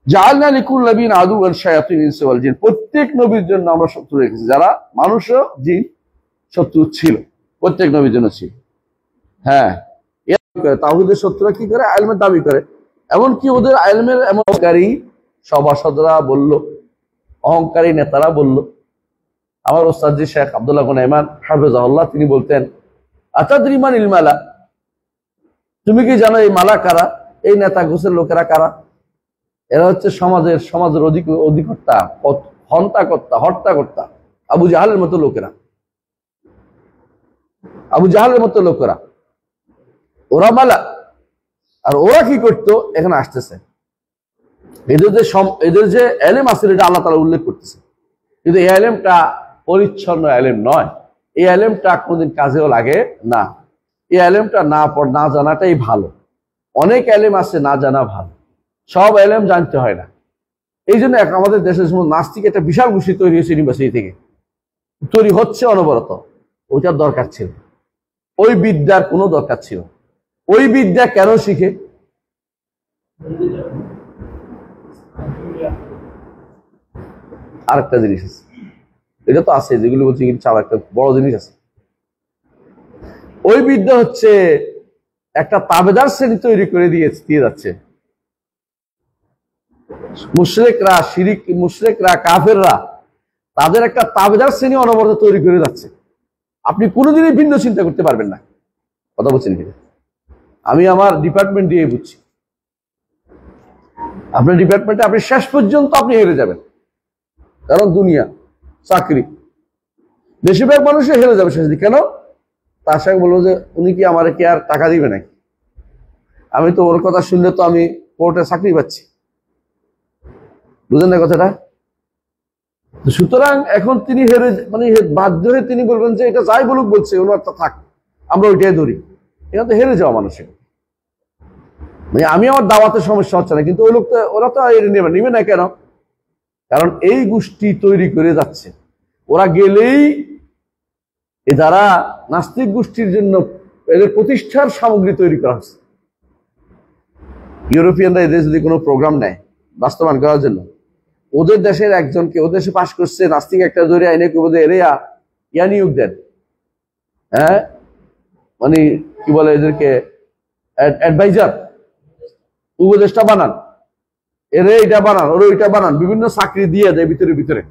জাআলনা লিকুল্লি নাবিয়্যিন আদুওয়ান শায়াতিনিল ইনসি ওয়াল জিন, প্রত্যেক নবীর জন্য আমরা শত্রু রেখেছি, যারা মানুষ ও জিন শত্রু ছিল, প্রত্যেক নবীর জন্য ছিল। হ্যাঁ, তাওহীদের শত্রুরা কি করে? ইলমের দাবি করে। এমনকি ওদের ইলমের এমনকারী সভাসদরা বলল, অহংকারী নেতারা বলল, আমার ওস্তাদ জি শেখ আব্দুল্লাহ গুনাইমান হাফেজাহুল্লাহ তিনি বলতেন, আতাদরি মানিল মালা, তুমি কি জানো এই মালা কারা? এই নেতা গোছের লোকেরা কারা? এরা হচ্ছে সমাজের অধিকর্তা, হর্তাকর্তা আবু জাহালের মতো লোকেরা, আবু জাহালের মতো লোকেরা, ওরা মালা। আর ওরা কি করতো? এখানে আসতেছে, এদের যে এলেম আছে এটা আল্লাহ তাআলা উল্লেখ করতেছে, কিন্তু এই এলেমটা পরিচ্ছন্ন এলেম নয়, এই এলেমটা কোনদিন কাজেও লাগে না। এই এলেমটা না জানাটাই ভালো। অনেক এলেম আছে না জানা ভালো, সব এলেম জানতে হয় না। এই জন্য আমাদের দেশের নাস্তিক একটা বিশাল গোষ্ঠী তৈরি হয়েছে ইউনিভার্সিটি থেকে, তৈরি হচ্ছে অনবরত। ওইটার দরকার ছিল, ওই বিদ্যার কোনো দরকার ছিল। ওই বিদ্যা কেন শিখে? আরেকটা জিনিস আছে, এটা তো আছে যেগুলো বলছি, কিন্তু একটা বড় জিনিস আছে। ওই বিদ্যা হচ্ছে একটা তাবেদার শ্রেণী তৈরি করে দিয়ে যাচ্ছে। মুশরিকরা কাফেররা তাদের একটা তাবেদার শ্রেণী অনবরত তৈরি করে যাচ্ছে। আপনি কোনোদিনই ভিন্ন চিন্তা করতে পারবেন না। কথা বলছেন কি? আমি আমার ডিপার্টমেন্ট দিয়ে বুঝছি, আপনার ডিপার্টমেন্টে আপনি শেষ পর্যন্ত আপনি হেরে যাবেন, কারণ দুনিয়া চাকরি বেশিরভাগ মানুষই হেরে যাবে শেষ দিকে। কেন? তার সঙ্গে বলবো যে উনি কি আমার কি আর টাকা দিবে নাকি? আমি তো ওর কথা শুনলে তো আমি কোর্টে চাকরি পাচ্ছি, বুঝলেন না কথাটা? সুতরাং এখন তিনি বাধ্য হয়ে তিনি বলবেন যে এটা যাই বলুক বলছে ওনার তো থাক, আমরা ওইটাই ধরি। এখানে তো হেরে যাওয়া মানুষের, আমি আমার দাওয়াতের সমস্যা হচ্ছে না, কিন্তু ওই লোক তো ওরা তো নিবে না। কেন? কারণ এই গোষ্ঠী তৈরি করে যাচ্ছে। ওরা গেলেই যারা নাস্তিক গোষ্ঠীর জন্য এদের প্রতিষ্ঠার সামগ্রী তৈরি করা হচ্ছে। ইউরোপিয়ানরা এদের যদি কোনো প্রোগ্রাম নেয় বাস্তবায়ন করার জন্য, ওদের দেশের একজনকে ওদের দেশে পাশ করছে নাস্তিক একটা ধরে আইনে ইয়া নিয়োগ দেন। হ্যাঁ, মানে কি বলে এদেরকে, অ্যাডভাইজার, উপদেষ্টা বানান, এরে এটা বানান, ওরা ওইটা বানান, বিভিন্ন চাকরি দিয়ে দেয় ভিতরে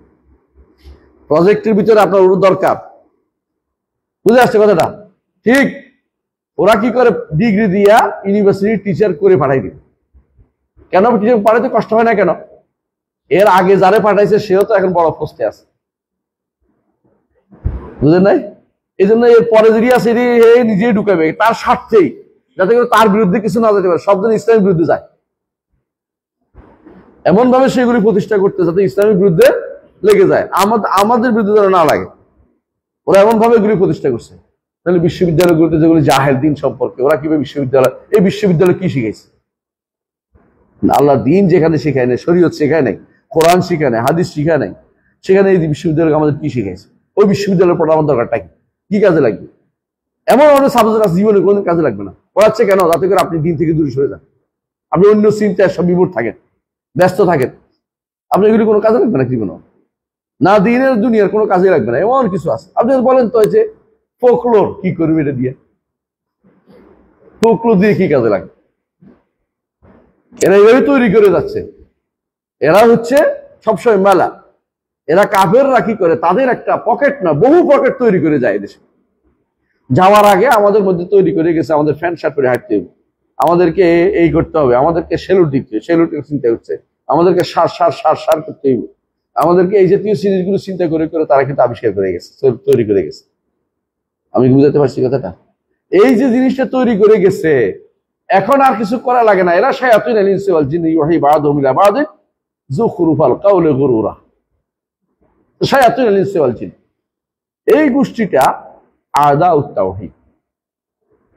প্রজেক্টের ভিতরে আপনার ওর দরকার। বুঝে আসছে কথাটা? ঠিক ওরা কি করে? ডিগ্রি দিয়া ইউনিভার্সিটি টিচার করে পাঠাই দিবে। কেন টিচার পাঠাইতে কষ্ট হয় না কেন? এর আগে যারে পাঠাইছে সেও তো এখন বড় পোস্টে আছে, বুঝলেন নাই? এই জন্য এর পরে যদি আছে নিজেই ঢুকাবে তার স্বার্থেই, যাতে করে তার বিরুদ্ধে কিছু না যেতে পারে, সব যেন ইসলামের বিরুদ্ধে যায়, এমন ভাবে সেগুলি প্রতিষ্ঠা করতে যাতে ইসলামের বিরুদ্ধে লেগে যায়, আমাদের বিরুদ্ধে যেন না লাগে। ওরা এমন ভাবে এগুলি প্রতিষ্ঠা করছে। তাহলে বিশ্ববিদ্যালয়গুলোতে যেগুলি জাহেল দিন সম্পর্কে, ওরা কিভাবে এই বিশ্ববিদ্যালয় কি শিখাইছে? আল্লাহ দিন যেখানে শেখায় নাই, শরীয়ত শেখায় নাই, কোরআন শিখায় নাই, হাদিস শিখায় নাই, সেখানে এই বিশ্ববিদ্যালয় আমাদের কি শিখাইছে? ওই বিশ্ববিদ্যালয়ের পড়া আমার দরকারটা কি কাজে লাগবে? এমন অনেক সাবজেক্ট আছে জীবনে কোনোদিন কাজে লাগবে না। পড়াচ্ছে কেন? যাতে করে আপনি দিন থেকে দূরে সরে যান, আপনি অন্য চিন্তায় সব বিমূঢ় থাকেন, ব্যস্ত থাকেন। আপনি এগুলি কোনো কাজে লাগবে না জীবনে, না দিনের দুনিয়ার কোনো কাজে লাগবে না। এমন কিছু আছে। আপনি বলেন তো যে ফোকলোর কি করবে এটা দিয়ে? ফোকলোর দিয়ে কি কাজে লাগবে? এরা এইভাবে তৈরি করে যাচ্ছে। এরা হচ্ছে সবসময় মেলা। এরা কাফেররা কি করে? তাদের একটা পকেট না, বহু পকেট তৈরি করে যায় দেশে। যাওয়ার আগে আমাদের মধ্যে তৈরি করে গেছে আমাদের প্যান্ট শার্ট পরে হাঁটতে হবে, আমাদেরকে এই করতে হবে, আমাদেরকে সেলুট দিতে, সেলুটের চিন্তা হচ্ছে, আমাদেরকে সার করতে হবে, আমাদেরকে এই জাতীয় জিনিসগুলো চিন্তা করে করে তারা কিন্তু আবিষ্কার করে গেছে, তৈরি করে গেছে। আমি বুঝাতে পারছি কথাটা? এই যে জিনিসটা তৈরি করে গেছে, এখন আর কিছু করা লাগে না। এরা শায়াতিন আল ইনসি ওয়াল জিন্নি ইউহি বা'দুহুম ইলা বা'দিন যুখরুফাল কাওলি গুরুরা। শায়াতিন আল ইনসি ওয়াল জিন, এই গোষ্ঠীটা আদাউত তাওহীদ।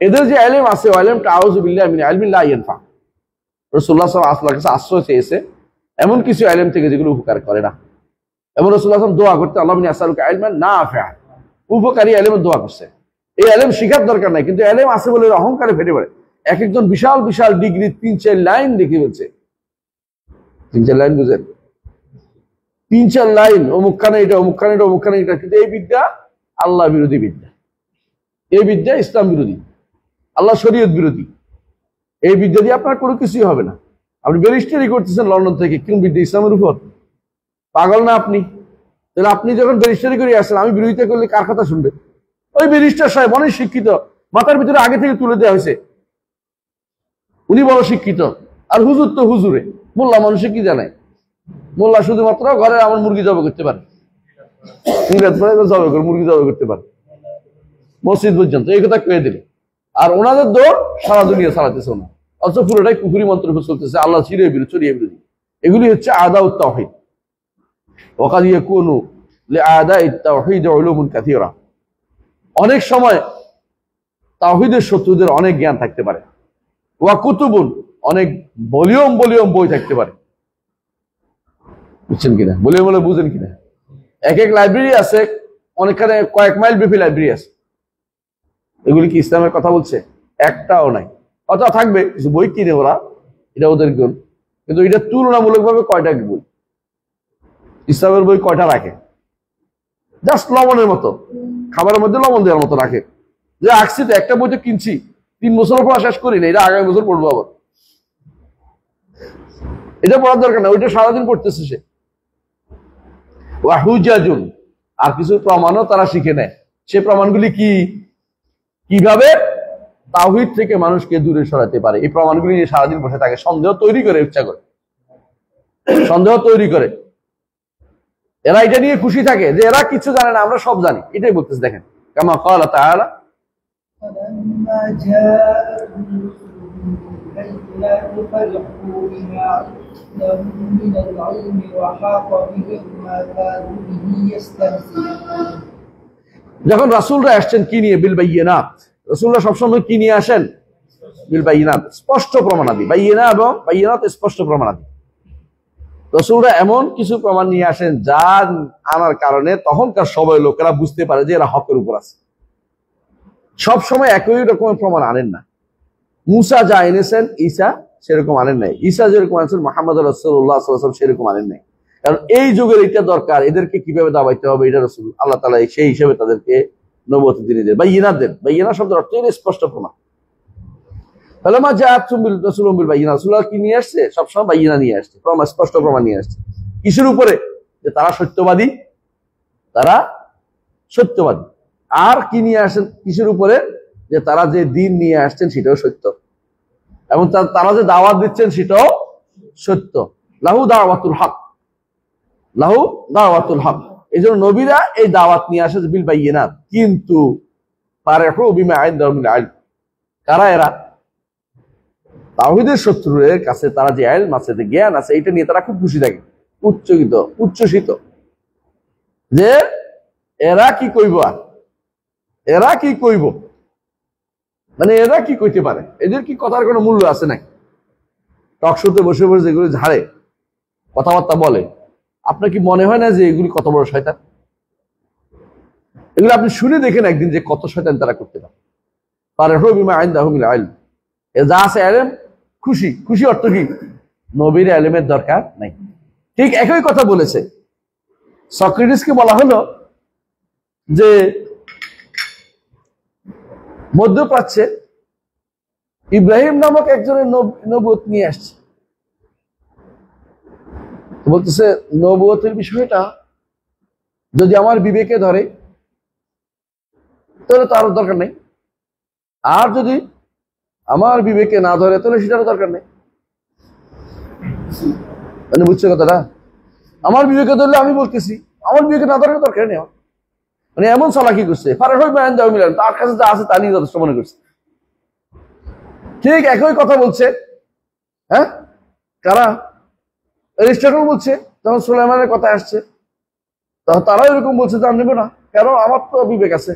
এদের যে ইলম আছে, ওই ইলমটা আউযু বিল্লাহি মিন ইলমিন লা ইয়ানফা। রাসূলুল্লাহ সাল্লাল্লাহু আলাইহি ওয়াসাল্লামের কাছে আশ্রয় চেয়েছে এমন কিছু ইলম থেকে যেগুলো উপকার করে না। এমন রাসূলুল্লাহ সাল্লাল্লাহু আলাইহি ওয়াসাল্লাম দোয়া করতে, আল্লাহুম্মা ইন্নী আসআলুকা ইলমান নাফিআ, উপকারী ইলমের দোয়া করছে। এই ইলম শিখার দরকার নাই, কিন্তু ইলম আছে বলে অহংকারে ফেটে পড়ে। এক একজন বিশাল বিশাল ডিগ্রি 3-4 লাইন লিখে বলছে। 3-4 লাইন বুঝেন? 3-4 লাইন, অমুকখানে এটা, অমুকখানে এটা, অমুকখানে এটা। কিন্তু এই বিদ্যা আল্লাহ বিরোধী বিদ্যা, এই বিদ্যা ইসলাম বিরোধী, আল্লাহ শরীয়ত বিরোধী। এই বিদ্যা দিয়ে আপনার কোনো কিছুই হবে না। আপনি ব্যারিস্টারি করতেছেন লন্ডন থেকে, কোন বিদ্যা? ইসলামের উপর? পাগল না আপনি? তাহলে আপনি যখন ব্যারিস্টারি করে আসেন, আমি বিরোধিতা করলে কার কথা শুনবে? ওই ব্যারিস্টার সাহেব অনেক শিক্ষিত, মাথার ভিতরে আগে থেকে তুলে দেওয়া হয়েছে, উনি বড় শিক্ষিত। আর হুজুর তো হুজুরে, মোল্লা মানুষে কি জানায়? মোল্লা শুধুমাত্র ঘরে আমার মুরগি জবাই করতে পারে, মুরগি জবাই করতে পারে মসজিদ পর্যন্ত, এই কথা কয়ে দিলে। আর ওনাদের দৌড় সারা দুনিয়া চালাতেছে না, অথচ পুরোটাই কুফরি মন্ত্র চলতেছে, আল্লাহ চিরিয়ে বিরোধী, চড়িয়ে বিরোধী। এগুলি হচ্ছে আদাউত তাওহীদ। ওয়াকাদ ইয়াকুনু লিআদাইত তাওহীদ উলুমুন কাসীরা। অনেক সময় তাওহীদের শত্রুদের অনেক জ্ঞান থাকতে পারে। ওয়া কুতুবুন, অনেক ভলিউম ভলিউম বই থাকতে পারে। বুঝছেন কিনা? ভলিউম বলে বুঝেন কিনা? এক এক লাইব্রেরি আছে, অনেকখানে কয়েক মাইল ব্যাপী লাইব্রেরি আছে। এগুলি কি ইসলামের কথা বলছে? একটাও নাই। অথবা থাকবে কিছু বই কিনে ওরা, এটা ওদের গুণ, কিন্তু এটা তুলনামূলকভাবে কয়টা বই? ইসলামের বই কয়টা রাখে? জাস্ট লবণের মতো, খাবারের মধ্যে লবণ দেওয়ার মতো রাখে। যে আঁকছি তো, একটা বই তো কিনছি, 3 বছর পড়া শেষ করি না, এটা আগামী বছর পড়বো আবার। এটা পড়ার দরকার না, ওইটা সারাদিন পড়তেছে সে। ওয়াহুজাজুন, আর কিছু প্রমাণও তারা শিখে নেয়। সে প্রমাণগুলি কি? কিভাবে তাওহীদ থেকে মানুষকে দূরে সরাতে পারে, এই প্রমাণগুলি নিয়ে সারাদিন বসে থাকে, সন্দেহ তৈরি করে, ইচ্ছা করে সন্দেহ তৈরি করে। এরা এটা নিয়ে খুশি থাকে যে এরা কিছু জানে না, আমরা সব জানি, এটাই বলতেছে। দেখেন কামা ক্বালা তাআলা, فلما جاءهم البينات فرحوا بما عندهم من العلم وحاق بهم ما كانوا به يستهزئون। যখন রাসূলরা আসছেন কি নিয়ে? বিল বাইয়িনাত। রাসূলরা সবসময় কি নিয়ে আসেন? বিল বাইয়িনাত, স্পষ্ট প্রমাণাদি। বাইয়িনা এবং বাইয়িনাত স্পষ্ট প্রমাণাদি। রাসূলরা এমন কিছু প্রমাণ নিয়ে আসেন যা আনার কারণে তখনকার সবাই লোকেরা বুঝতে পারে যে এরা হকের উপর আছে। সব সময় একই রকমের প্রমাণ আনেন না। মুসা যা এনেছেন ঈসা সেরকম আনেন নাই, ঈসা যেরকম আনেছেন মুহাম্মদ রাসূলুল্লাহ সাল্লাল্লাহু আলাইহি ওয়াসাল্লাম সেরকম আনেন নাই। কারণ এই যুগের এটা দরকার, এদেরকে কিভাবে দাওয়াইতে হবে এটা রাসূল আল্লাহ তাআলা সেই হিসেবে তাদেরকে নবুয়ত দিয়ে দেন। বাইয়িনাত দেন। বাইয়িনা শব্দের অর্থ হলো স্পষ্ট প্রমাণ। ফালামা জাআতুম বিল রাসূলুম বিল বাইয়িনাত, রাসূলুল্লাহ কি নিয়ে আসছে? সবসময় বাইয়িনা নিয়ে আসছে, প্রমাণ, স্পষ্ট প্রমাণ নিয়ে আসছে। কিসের উপরে? যে তারা সত্যবাদী, তারা সত্যবাদী। আর কি নিয়ে আসেন? কিসের উপরে? যে তারা যে দিন নিয়ে আসছেন সেটাও সত্য, এবং তারা যে দাওয়াত দিচ্ছেন সেটাও সত্য। লাহু দাওয়াতুল হক, লাহু দাওয়াতুল হক। এই জন্য নবীরা এই দাওয়াত নিয়ে আসে বিল বাইয়িনাত। কিন্তু ফারহু বিমা ইনদাহুম মিনাল ইলম, কারা এরা? তাওহীদের শত্রুদের কাছে তারা যে ইলম আছে, যে জ্ঞান আছে, এটা নিয়ে তারা খুব খুশি থাকে, উচ্ছ্বসিত যে এরা কি কইব, আর এরা কি কইব, মানে এরা কি কইতে পারে, এদের কি কথার কোনো মূল্য আছে নাকি? টকশোতে বসে বসে যেগুলো ঝাড়ে, কথাবার্তা বলে, আপনার কি মনে হয় না যে এগুলি কত বড় শয়তান? এগুলো আপনি শুনে দেখেন একদিন যে কত শয়তান তারা করতে পারে। ফারহু বিমা ইনদাহুম মিনাল ইলম, এ যা আছে ইলম, খুশি। খুশি অর্থ কি? নবীর ইলমের দরকার নাই। ঠিক একই কথা বলেছে সক্রেটিসকে। বলা হলো যে মধ্যপ্রাচ্যে ইব্রাহিম নামক একজনের নবুয়ত নিয়ে আসছে। বলতেছে নবুয়তের বিষয়টা যদি আমার বিবেকে ধরে তাহলে তার দরকার নেই, আর যদি আমার বিবেকে না ধরে তাহলে সেটারও দরকার নেই। মানে বুঝছে কথাটা? আমার বিবেকে ধরলে আমি বলতেছি, আমার বিবেকে না ধরার দরকার নেই। মানে এমন চালাকি করছে, তার কাছে যা আছে তা নিয়ে যথেষ্ট মনে করছে। ঠিক একই কথা বলছে, হ্যাঁ, কারা? এরিস্টটল বলছে, যখন সুলাইমানের কথা আসছে তখন তারা এরকম বলছে যে আমি নেব না, কারণ আমার তো বিবেক আছে।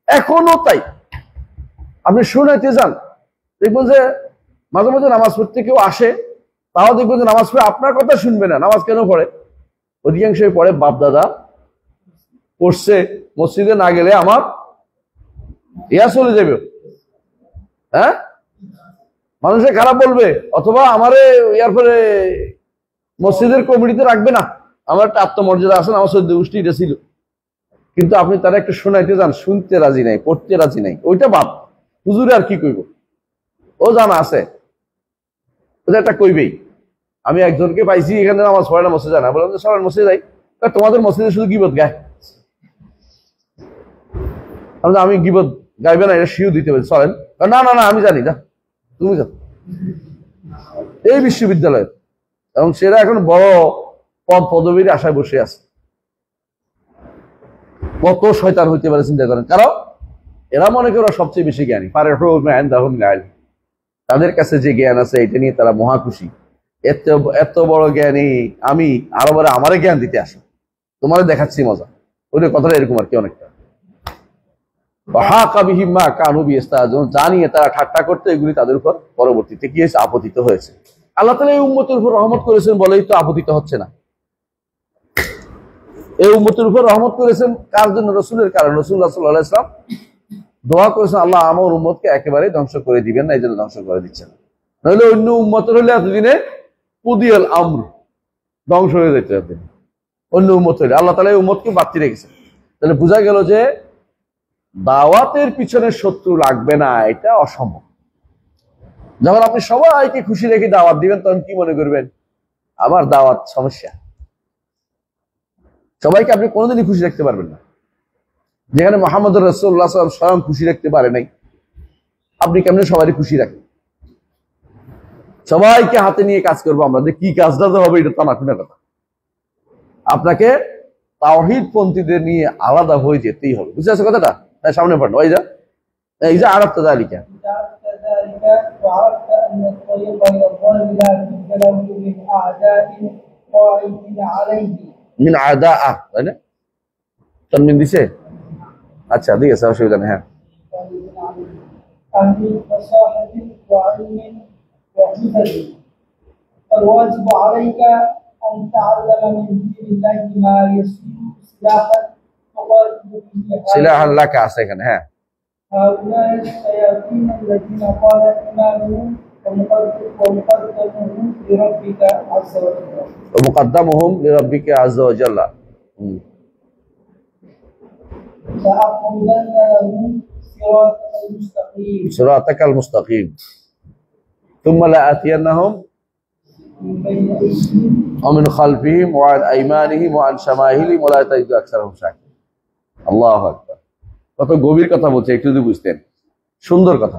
এখনো তাই। আপনি শুনাইতে যান, দেখবেন যে মাঝে মাঝে নামাজ পড়তে কেউ আসে, তাও দেখবেন যে নামাজ পড়ে আপনার কথা শুনবে না। নামাজ কেন পড়ে? অধিকাংশই পড়ে বাপ দাদা পড়ছে, মসজিদে না গেলে আমার ইয়া চলে যাবে, হ্যাঁ, মানুষে খারাপ বলবে, অথবা আমারে ইয়ার পরে মসজিদের কমিটিতে রাখবে না। আমার একটা আত্মমর্যাদা আছে, আমার সদ্য গোষ্ঠী এটা ছিল। কিন্তু আপনি তারা একটু শোনাইতে যান, শুনতে রাজি নাই, পড়তে রাজি নাই, ওইটা বাপ। হুজুরে আর কি কইব, ও জানা আছে, ওটা একটা কইবেই। আমি একজনকে পাইছি এখানে নামাজ পড়ে না, মসজিদে জানা, বললাম যে সবার মসজিদে যাই, তোমাদের মসজিদে শুধু গিবত গায়। আমি গিবত গাইবে না, এটা শিও দিতে পারি, চলেন। না না না আমি জানি না, তুমি জানো। এই বিশ্ববিদ্যালয়ে, এবং সেটা এখন বড় পদ পদবীর আশায় বসে আছে। কত শয়তান হইতে পারে চিন্তা করেন। কারণ এরা মনে করে ওরা সবচেয়ে বেশি জ্ঞানী, পারে তাদের কাছে যে জ্ঞান আছে এটা নিয়ে তারা মহা খুশি। এত এত বড় জ্ঞানী আমি, আরো বলে আমারে জ্ঞান দিতে আসো, তোমারে দেখাচ্ছি মজা। ওই কথাটা এরকম আর কি অনেকটা। জানিয়ে তারা ঠাট্টা করতে, এগুলি তাদের উপর পরবর্তীতে কি হয়েছে? আপতিত হয়েছে। আল্লাহ তাআলা এই উম্মতের উপর রহমত করেছেন বলেই তো আপতিত হচ্ছে না। এই উম্মতের উপর রহমত করেছেন কার জন্য? রসুলের কারণ। রাসূলুল্লাহ সাল্লাল্লাহু আলাইহি ওয়াসাল্লাম দোয়া করেছেন, আল্লাহ আমার উম্মতকে একেবারে ধ্বংস করে দিবেন না, এই জন্য ধ্বংস করে দিচ্ছেন। নইলে অন্য উম্মতের হলে এতদিনে কুদিয়াল আমর, ধ্বংস হয়ে যেত এতদিন। অন্য উম্মত হলে আল্লাহ তাআলা এই উম্মতকে বাঁচিয়ে রেখেছেন। তাহলে বোঝা গেল যে দাওয়াতের পিছনে শত্রু লাগবে না, এটা অসম্ভব। যখন আপনি সবাইকে খুশি রেখে দাওয়াত দিবেন, তখন কি মনে করবেন? আমার দাওয়াত সমস্যা। সবাইকে আপনি কোনোদিনই খুশি রাখতে পারবেন না। যেখানে মুহাম্মদ রাসূলুল্লাহ সাল্লাল্লাহু আলাইহি ওয়াসাল্লাম স্বয়ং খুশি রাখতে পারে নাই, আপনি কেমনে সবাইকে খুশি রাখেন? সবাইকে হাতে নিয়ে কাজ করবো আমরা, যে কি কাজটা তো হবে এটা তো না কথা। আপনাকে তাওহীদ পন্থীদের নিয়ে আলাদা হয়ে যেতেই হবে। বুঝতে পারছো কথাটা? তাই সামনে পড়ো, এই যে আরাফতা যালিকা, মিন আদা, তাই না? তানমিন দিছে? আচ্ছা দিয়েছে, অসুবিধা নেই। হ্যাঁ, الواجب عليك أن تعلم من دين الله ما يصير سلاحا تقاتل به سلاحا لك আছে এখানে। হ্যাঁ, هؤلاء الشياطين الذين قال إمامهم ومقدمهم لربك عز وجل ومقدمهم لربك عز وجل لأقعدن لهم صراطك المستقيم ثم لآتينهم من بين أيديهم ومن خلفهم وعن أيمانهم وعن شمائلهم ولا تجد أكثرهم شاكرين। আল্লাহু আকবার। কত গভীর কথা বলছে, একটু যদি বুঝতেন। সুন্দর কথা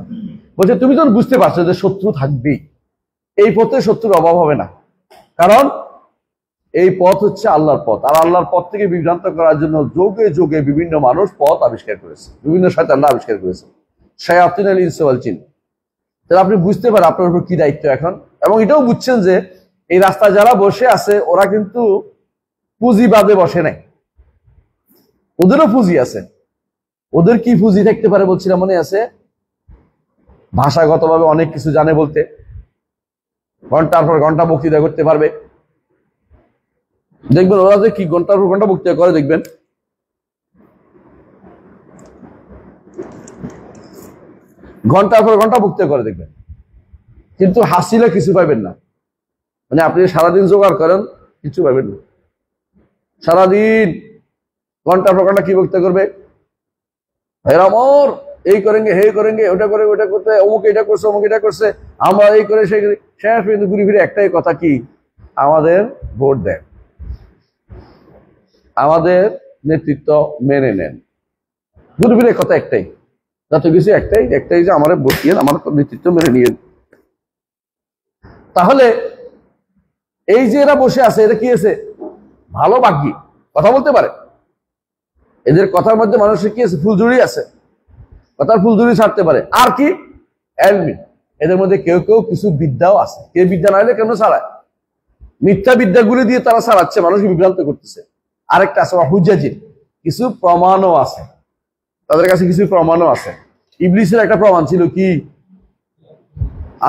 বলছে। তুমি যখন বুঝতে পারছো যে শত্রু থাকবেই, এই পথে শত্রুর অভাব হবে না, কারণ এই পথ হচ্ছে আল্লাহর পথ। আর আল্লাহর পথ থেকে বিভ্রান্ত করার জন্য যোগে যোগে বিভিন্ন মানুষ পথ আবিষ্কার করেছে, বিভিন্ন শয়তানরা আবিষ্কার করেছে, শায়াতিনুল ইনস ওয়াল জিন। তাহলে আপনি বুঝতে পারেন আপনার উপর কি দায়িত্ব এখন, এবং এটাও বুঝছেন যে এই রাস্তায় যারা বসে আছে ওরা কিন্তু পুঁজিবাদে বসে নাই, ওদেরও পুঁজি আছে। ওদের কি পুঁজি থাকতে পারে বলছিলাম, মনে আছে? ভাষাগতভাবে অনেক কিছু জানে বলতে, ঘন্টার পর ঘন্টা বক্তৃতা করতে পারবে। দেখবেন ওরা যে কি ঘন্টার পর ঘন্টা বক্তৃতা করে, দেখবেন ঘন্টার পর ঘন্টা বক্তৃতা করে দেখবেন, কিন্তু হাসিলে কিছু পাইবেন না। মানে আপনি সারাদিন জোগাড় করেন, কিছু পাইবেন না। সারাদিন ঘন্টার পর ঘন্টা কি বক্তৃতা করবে? এরামর এই করেঙ্গে, হে করেঙ্গে, ওটা করে, ওটা করতে, অমুক এটা করছে, অমুক এটা করছে, আমরা এই করে সেই করে। শেষ পর্যন্ত ঘুরে ফিরে একটাই কথা, কি? আমাদের ভোট দেন, আমাদের নেতৃত্ব মেনে নেন। ঘুরে ফিরে কথা একটাই, যত কিছু একটাই যে আমার ভোট দিয়ে আমার নেতৃত্ব মেনে নিয়ে। তাহলে এই যে এরা বসে আছে, এটা কি আছে? ভালো বাগ্যী, কথা বলতে পারে। এদের কথার মধ্যে মানুষের কি আছে? ফুলঝুরি আছে, কথার ফুলঝুরি ছাড়তে পারে। আর কি? এলমি। এদের মধ্যে কেউ কেউ কিছু বিদ্যাও আছে। কে বিদ্যা না হলে কেন ছাড়ায়? মিথ্যা বিদ্যাগুলি দিয়ে তারা ছাড়াচ্ছে, মানুষকে বিভ্রান্ত করতেছে। আরেকটা আছে হুজ্জাজির, কিছু প্রমাণও আছে, তাদের কাছে কিছু প্রমাণও আছে। ইবলিসের একটা প্রমাণ ছিল কি?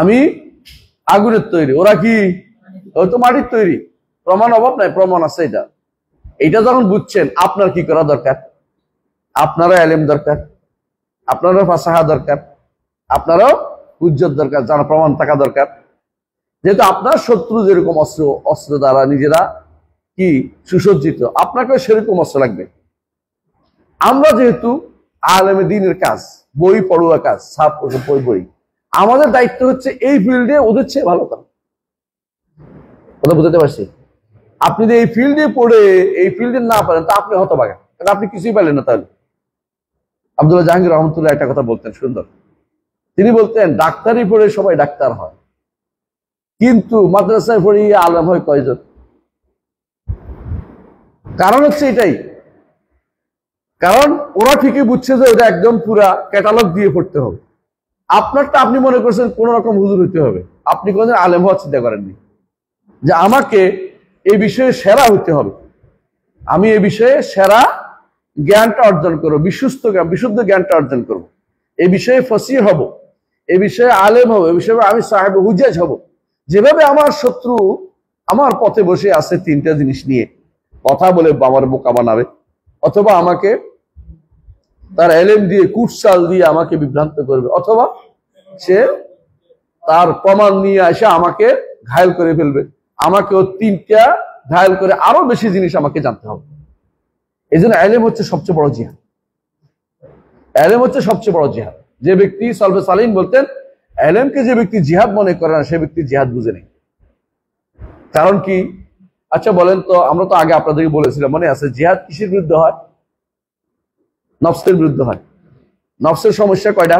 আমি আগুনের তৈরি, ওরা কি? ও তো মাটির তৈরি। প্রমাণ অভাব নাই, প্রমাণ আছে। এইটা যখন বুঝছেন, আপনার কি করা দরকার? আপনারও এলেম দরকার, আপনারও ফাসাহা দরকার, আপনারও হুজ্জত দরকার, জানা প্রমাণ থাকা দরকার। যেহেতু আপনার শত্রু যেরকম অস্ত্র দ্বারা নিজেরা কি সুসজ্জিত, আপনাকেও সেরকম অস্ত্র লাগবে। আমরা যেহেতু আলেমে দ্বীনের কাজ, বই পড়ুয়া কাজ, ছাপ বই, আমাদের দায়িত্ব হচ্ছে এই ফিল্ডে ওদের চেয়ে ভালো করা। কথা বুঝতে পারছি? আপনি যদি এই ফিল্ডে পড়ে এই ফিল্ডে না পারেন, তা আপনি হতভাগা, কারণ আপনি কিছুই পারলেন না। তাহলে আব্দুল্লাহ জাহাঙ্গীর রহমতুল্লাহ একটা কথা বলতেন সুন্দর। তিনি বলতেন, ডাক্তারি পড়ে সবাই ডাক্তার হয়, কিন্তু মাদ্রাসায় পড়িয়ে আলেম হয় কয়জন? কারণ হচ্ছে এটাই, কারণ ওরা ঠিকই বুঝছে যে ওটা একদম পুরা ক্যাটালগ দিয়ে পড়তে হবে। আপনারটা আপনি মনে করছেন কোন রকম হুজুর হইতে হবে, আপনি কোনদিন আলেম হওয়ার চিন্তা করেননি যে আমাকে এই বিষয়ে সেরা হইতে হবে, আমি এই বিষয়ে সেরা জ্ঞানটা অর্জন করবো, বিশুদ্ধ জ্ঞানটা অর্জন করব, এই বিষয়ে ফসিহ হব, এই বিষয়ে আলেম হব, এই বিষয়ে আমি সাহেব হুজ্জাজ হব। যেভাবে আমার শত্রু আমার পথে বসে আছে তিনটা জিনিস নিয়ে কথা বলে আমার বোকা বানাবে, অথবা আমাকে তার এলেম দিয়ে কুটসাল দিয়ে আমাকে বিভ্রান্ত করবে, অথবা সে তার প্রমাণ নিয়ে এসে আমাকে ঘায়েল করে ফেলবে। আমাকেও তিনটা ঘায়েল করে আরো বেশি জিনিস আমাকে জানতে হবে। এই জন্য এলেম হচ্ছে সবচেয়ে বড় জিহাদ। এলেম হচ্ছে সবচেয়ে বড় জিহাদ। যে ব্যক্তি সলফে সালিহিন বলতেন, এলেমকে যে ব্যক্তি জিহাদ মনে করে না, সে ব্যক্তি জিহাদ বুঝে নেই। কারণ কি? আচ্ছা বলেন তো, আমরা তো আগে আপনাদেরকে বলেছিলাম, মনে আছে, জিহাদ কিসের বিরুদ্ধে হয়? নফসের বিরুদ্ধে হয়। নফসের সমস্যা কয়টা?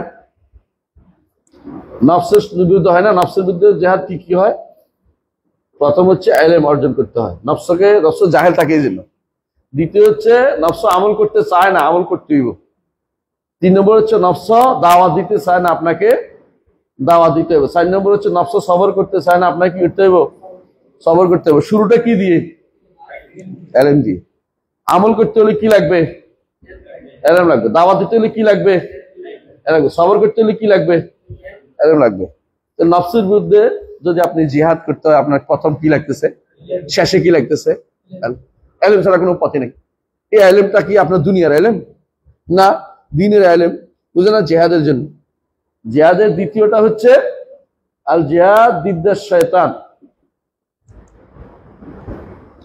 নফসের বিরুদ্ধে হয় না? নফসের বিরুদ্ধে জিহাদ কি কি হয়? প্রথম হচ্ছে ইলম অর্জন করতে হয়, নফস জাহেল থাকে এই জন্য। দ্বিতীয় হচ্ছে নফস আমল করতে চায় না, আমল করতে হইব। 3 নম্বর হচ্ছে নফস দাওয়াত দিতে চায় না, আপনাকে দাওয়াত দিতে হবে। 4 নম্বর হচ্ছে নফস সবর করতে চায় না, আপনাকে কি করতে হবে? সবর করতে হবে। শুরুটা কি দিয়ে? ইলম দিয়ে। আমল করতে হলে কি লাগবে? ইলম লাগবে। দাওয়াত দিতে হলে কি লাগবে? ইলম লাগবে। সবর করতে হলে কি লাগবে? ইলম লাগবে। তো নফসের বিরুদ্ধে যদি আপনি জিহাদ করতে হয়, আপনার প্রথম কি লাগতেছে? শেষে কি লাগতেছে? ইলম ছাড়া কোনো পথে নেই। এই ইলমটা কি আপনার দুনিয়ার ইলম না, দ্বীনের ইলম? বুঝে না? জিহাদের জন্য। জিহাদের দ্বিতীয়টা হচ্ছে আল জিহাদ দিদ্দাশ শয়তান,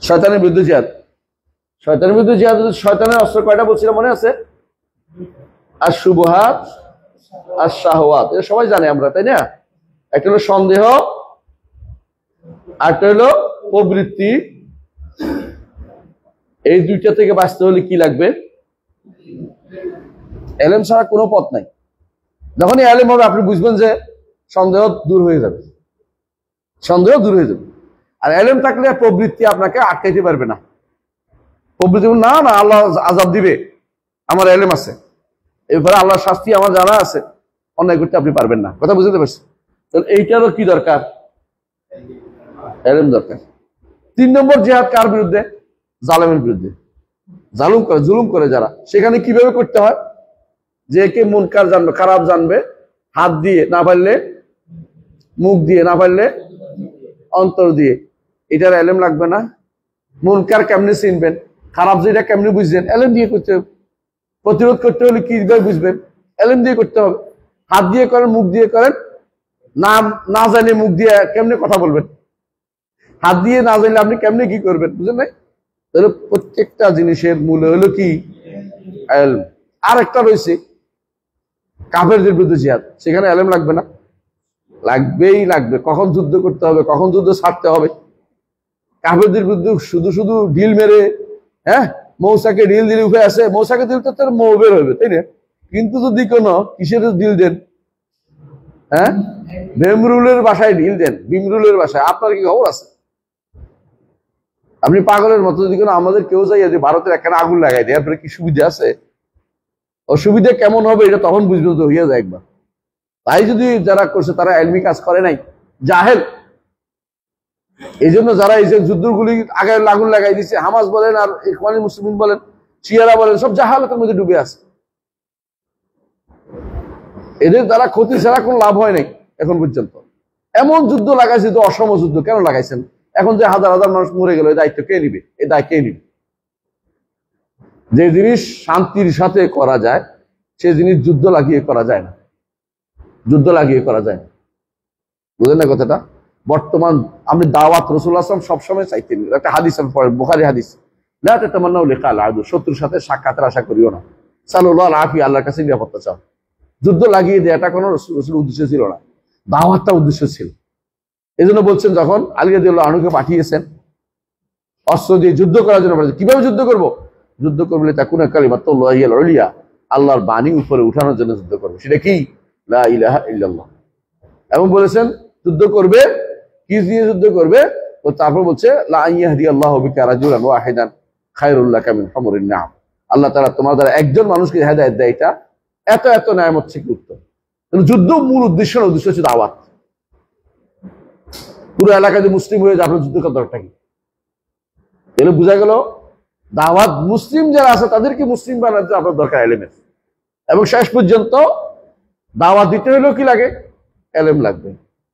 শয়তানের বিরুদ্ধে জিহাদ। শয়তানের বিরুদ্ধে জিহাদ। শয়তানের অস্ত্র কয়টা বলছিলাম মনে আছে? আর শুবহাত আর শাহওয়াত, এটা সবাই জানে আমরা, তাই না? একটা হলো সন্দেহ, আরেকটা হলো প্রবৃত্তি। এই দুইটা থেকে বাঁচতে হলে কি লাগবে? ইলম ছাড়া কোনো পথ নাই। যখনই ইলম হবে, আপনি বুঝবেন যে সন্দেহ দূর হয়ে যাবে, সন্দেহ দূর হয়ে যাবে। আর ইলম থাকলে প্রবৃত্তি আপনাকে আটকাইতে পারবে না। প্রবৃত্তি না না আল্লাহ আযাব দিবে, আমার ইলম আছে, এরপরে আল্লাহর শাস্তি আমার জানা আছে, অন্যায় করতে আপনি পারবেন না। কথা বুঝতে পারছেন? তাহলে এইটারও কি দরকার? ইলম দরকার। 3 নম্বর জিহাদ কার বিরুদ্ধে? জালেমের বিরুদ্ধে। জুলুম করে যারা, সেখানে কিভাবে করতে হয়? যে কে মুনকার জানবে, খারাপ জানবে, হাত দিয়ে, না পারলে মুখ দিয়ে, না পারলে অন্তর দিয়ে। এটার ইলম লাগবে না? মুনকার কেমনে চিনবেন? খারাপ যেটা কেমনে বুঝবেন? ইলম দিয়ে করতে হবে। প্রতিরোধ করতে হলে কিভাবে বুঝবেন? ইলম দিয়ে করতে হবে। হাত দিয়ে করেন, মুখ দিয়ে করেন, না জানে মুখ দিয়ে কেমনে কথা বলবেন? হাত দিয়ে না জানলে আপনি কেমনে কি করবেন? বুঝলেন না? তাহলে প্রত্যেকটা জিনিসের মূল হলো কি? ইলম। আর একটা রয়েছে কাফেরদের বিরুদ্ধে জিহাদ, সেখানে ইলম লাগবে না? লাগবেই লাগবে। কখন যুদ্ধ করতে হবে, কখন যুদ্ধ ছাড়তে হবে। কাফেরদের বিরুদ্ধে শুধু শুধু ঢিল মেরে, হ্যাঁ, মৌসাকে ঢিল দিলে উঠে আসে, মৌসাকে দিল তো তার মৌ বের হবে, তাই না? কিন্তু যদি কোনো কিসের ঢিল দেন, হ্যাঁ, ভীমরুলের বাসায় ঢিল দেন, ভীমরুলের বাসায়, আপনার কি খবর আছে? আপনি পাগলের মতো যদি কোনো আমাদের কেউ চাই যে ভারতের একখানে আগুন লাগাই দেয় আপনার কি সুবিধা আছে? অসুবিধা কেমন হবে এটা তখন বুঝবে তো হইয়া যায় একবার। তাই যদি যারা করছে তারা এলমি কাজ করে নাই, জাহেল। এই জন্য যারা এই যে যুদ্ধগুলি আগে আগুন লাগাই দিচ্ছে, হামাস বলেন আর ইখওয়ানুল মুসলিমিন বলেন, শিয়ারা বলেন, সব জাহালতের মধ্যে ডুবে আছে। এদের দ্বারা ক্ষতি ছাড়া কোনো লাভ হয় নাই এখন পর্যন্ত। এমন যুদ্ধ লাগাইছে তো, অসম যুদ্ধ কেন লাগাইছেন? এখন যে হাজার হাজার মানুষ মরে গেল, এই দায়িত্ব কে নিবে? এই দায় কে নিবে? যে জিনিস শান্তির সাথে করা যায় সে জিনিস যুদ্ধ লাগিয়ে করা যায় না, যুদ্ধ লাগিয়ে করা যায় না। বুঝলেন না কথাটা? বর্তমান আপনি দাওয়াত রাসূলুল্লাহ সাল্লাল্লাহু আলাইহি ওয়াসাল্লাম সবসময় চাইতেন, একটা হাদিস আমি পড়ে, বুখারী হাদিস, লা তাতামান্নাউ লিকাল আদু, শত্রুর সাথে সাক্ষাতের আশা করিও না, সাল্লাল্লাহু আলাইহি আল্লাহর কাছে নিরাপত্তা চাও। যুদ্ধ লাগিয়ে দেওয়াটা কোনো রাসূলের উদ্দেশ্য ছিল না, দাওয়াতটা উদ্দেশ্য ছিল। এই জন্য বলছেন যখন আলী রাদিয়াল্লাহু আনহুকে পাঠিয়েছেন অস্ত্র দিয়ে যুদ্ধ করার জন্য, কিভাবে যুদ্ধ করবো? যুদ্ধ করবে তাকুনা কালিমাতুল্লাহি আল উলিয়া, আল্লাহর বাণী উপরে উঠানোর জন্য যুদ্ধ করবে। সেটা কি? লা ইলাহা ইল্লাল্লাহ। এবং বলেছেন যুদ্ধ করবে কি দিয়ে যুদ্ধ করবে? তো তারপর বলছে লা ইয়াহদিয়াল্লাহু বিকা রাজুলান ওয়াহিদান খায়রুল লাকা মিন হুমুরিন নাম। আল্লাহ তাআলা তোমার দ্বারা একজন মানুষকে হেদায়েত দেয়, এটা এত এত নিয়ামত থেকে উত্তম। যুদ্ধ মূল উদ্দেশ্য হচ্ছে দাওয়াত। পুরো এলাকায় মুসলিম হয়ে যাবে, যুদ্ধ করার দরকার কি? এগুলো বোঝা গেল দাওয়াত মুসলিম যারা আছে তাদেরকে মুসলিম বানাতে আপনার দরকার এলেমের। এবং শেষ পর্যন্ত দাওয়াত দিতে হলেও কি লাগে? এলেম লাগবে।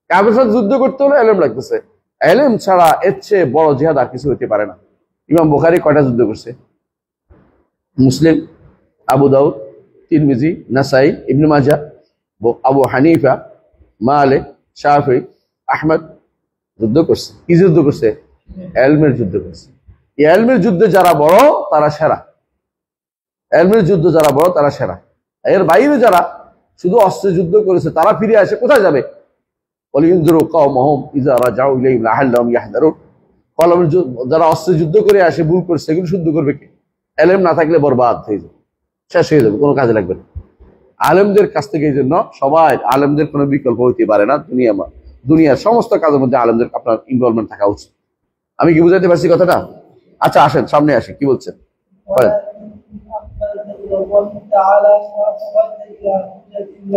কাফেরের সাথে যুদ্ধ করতে হলে এলেম লাগতেছে। এলেম ছাড়া এর চেয়ে বড় জিহাদ আর কিছু হতে পারে না। ইমাম বুখারী কয়টা যুদ্ধ করছে? মুসলিম, আবু দাউদ, তিরমিজি, নাসাই, ইবনে মাজাহ, আবু হানিফা, মালিক, শাফিঈ, আহমদ যুদ্ধ করছে। কি যুদ্ধ করছে? এলমের যুদ্ধ করছে। এই এলমের যুদ্ধে যারা বড় তারা সেরা, এলমের যুদ্ধ যারা বড় তারা সেরা। এর বাইরে যারা শুধু অস্ত্রে যুদ্ধ করেছে তারা ফিরে আসে কোথায় যাবে? যারা অস্ত্রে যুদ্ধ করে আসে ভুল করছে, এগুলো শুদ্ধ করবে কি? এলেম না থাকলে বরবাদ হয়ে যাবে, শেষ হয়ে যাবে, কোনো কাজে লাগবে না। আলেমদের কাছ থেকে এই জন্য সবাই, আলেমদের কোনো বিকল্প হইতে পারে না। দুনিয়ার সমস্ত কাজের মধ্যে আলেমদের আপনার ইনভলভমেন্ট থাকা উচিত। আমি কি বুঝাইতে পারছি কথাটা? আচ্ছা আসেন সামনে আসি, কি বলছেন?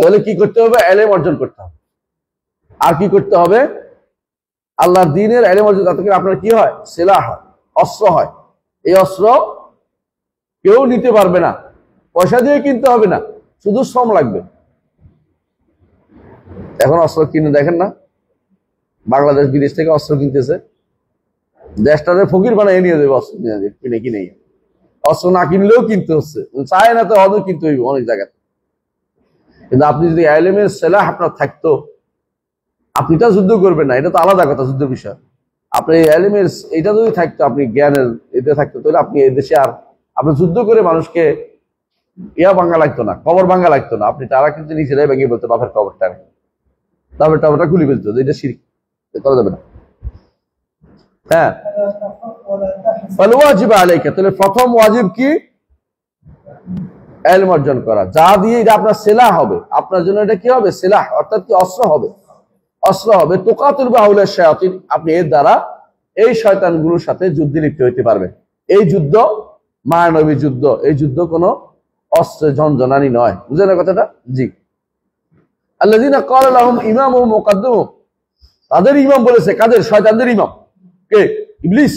তাহলে কি করতে হবে? এলেম অর্জন করতে হবে। আর কি করতে হবে? আল্লাহর দ্বীনের এলেম অর্জন, তাতে আপনার কি হয়? সিলাহ হয়, অস্ত্র হয়। এই অস্ত্র কেউ নিতে পারবে না, পয়সা দিয়ে কিনতে হবে না, শুধু শ্রম লাগবে। এখন অস্ত্র কিনে দেখেন না, বাংলাদেশ বিদেশ থেকে অস্ত্র কিনতেছে, দেশটাতে ফকির বানাই নিয়ে যাবে অস্ত্র কিনে কিনে। অস্ত্র না কিনলেও কিনতে হচ্ছে, চায় না তো অনেক কিনতে হইব অনেক জায়গাতে। কিন্তু আপনি যদি এলেমের সেলাহ আপনার থাকতো, আপনি তো যুদ্ধ করবেন না, এটা তো আলাদা কথা, যুদ্ধ বিষয়। আপনি এলেমের এটা যদি থাকতো, আপনি জ্ঞানের এতে থাকতো, তাহলে আপনি এই দেশে আর আপনার যুদ্ধ করে মানুষকে ভাঙা লাগতো না, কবর ভাঙা লাগতো না। আপনি তারা কিন্তু নিজেরাই ভেঙে বলতো বাপের কবরটা, বাপের টাবরটা খুলে ফেলতো, এটা শিরক, করা যাবে না। হ্যাঁ, তাহলে প্রথম ওয়াজিব কি? ইলম অর্জন করা, যা দিয়ে এটা আপনার সেলাহ হবে, আপনার জন্য এটা কি হবে? সেলাহ, অর্থাৎ কি? অস্ত্র হবে, অস্ত্র হবে। তুকাতুল বাউলা শায়াতিন, আপনি এর দ্বারা এই শয়তানগুলোর সাথে যুদ্ধে লিপ্ত হইতে পারবেন। এই যুদ্ধ মায়ানবী যুদ্ধ, এই যুদ্ধ কোনো অস্ত্রে ঝনঝনানি নয়। বুঝলেন না কথাটা? জি। আল্লাযীনা ক্বালা লাহুম ইমামুহুম মুকাদ্দিমুহুম, তাদের ইমাম বলেছে, কাদের? শয়তানদের ইমাম কে? ইবলিস।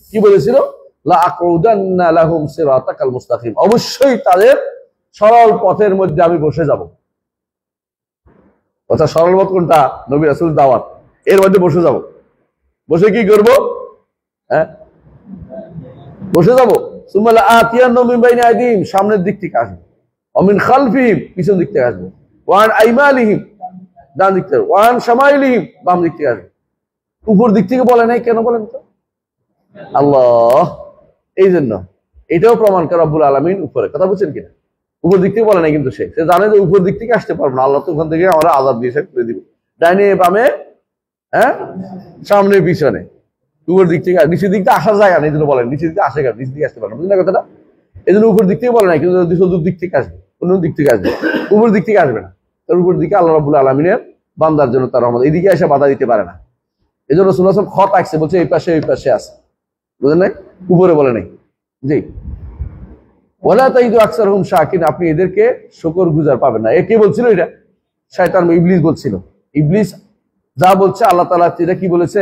কি বলেছিল? লা আকুদান্না লাহুম সিরাতাকাল মুস্তাকিম, অবশ্যই তাদের সরল পথের মধ্যে আমি বসে যাব। কথা সরল পথ কোনটা? নবী রাসূল দাওয়াত, এর মধ্যে বসে যাব। বসে কি করব? হ্যাঁ, বসে যাব। সুম্মা লাআতিয়ান্নাহুম মিন বাইনি আইদিহিম, সামনের দিক থেকে আসবে, ওয়া মিন খালফিহিম, পিছন দিক থেকে আসবে, ওয়া আন আইমানিহিম, ডান দিক থেকে, ওয়া আন শামাইলিহিম, বাম দিক থেকে আসবে। উপর দিক থেকে বলে নাই কেন বলেন তো? আল্লাহ এই জন্য এটাও প্রমাণ করে রব্বুল আলামিন উপরে, কথা বুঝছেন কিনা? উপর দিক থেকে বলে নাই, কিন্তু সে জানে যে উপর দিক থেকে আসতে পারবো না, আল্লাহ তো ওখান থেকে আমরা আযাব দিয়ে শেষ করে দিব। ডাইনে বামে, হ্যাঁ, সামনে পিছনে, উপর দিক থেকে, নিচের দিক থেকে আসার জায়গা নেই, এই জন্য বলেন নিচের দিকে আসে কেন? নিচের দিকে আসতে পারবো না, বুঝলেন না কথাটা? এই জন্য উপর দিক থেকে বলে নাই, কিন্তু চতুর্দিক দিক থেকে আসবে, অন্য দিক থেকে আসবে, উপর দিক থেকে আসবে না। তার উপর দিকে আল্লাহ রাব্বুল আলামিনের বান্দার জন্য তার রহমত, এদিকে এসে বাধা দিতে পারে না। এই জন্য রাসূলুল্লাহ সাল্লাল্লাহু আলাইহি ওয়াসাল্লাম খত আঁকছে, বলছে এই পাশে ওই পাশে আছে, বুঝলেন নাই, উপরে বলে নাই। জি, ওয়ালা তাইদু আকসারহুম শাকিরিন, আপনি এদেরকে শুকর গুজার পাবেন না। এ কে বলছিল এটা? শয়তান, ইবলিস বলছিল। ইবলিস যা বলছে আল্লাহ তাআলা এটা কি বলেছে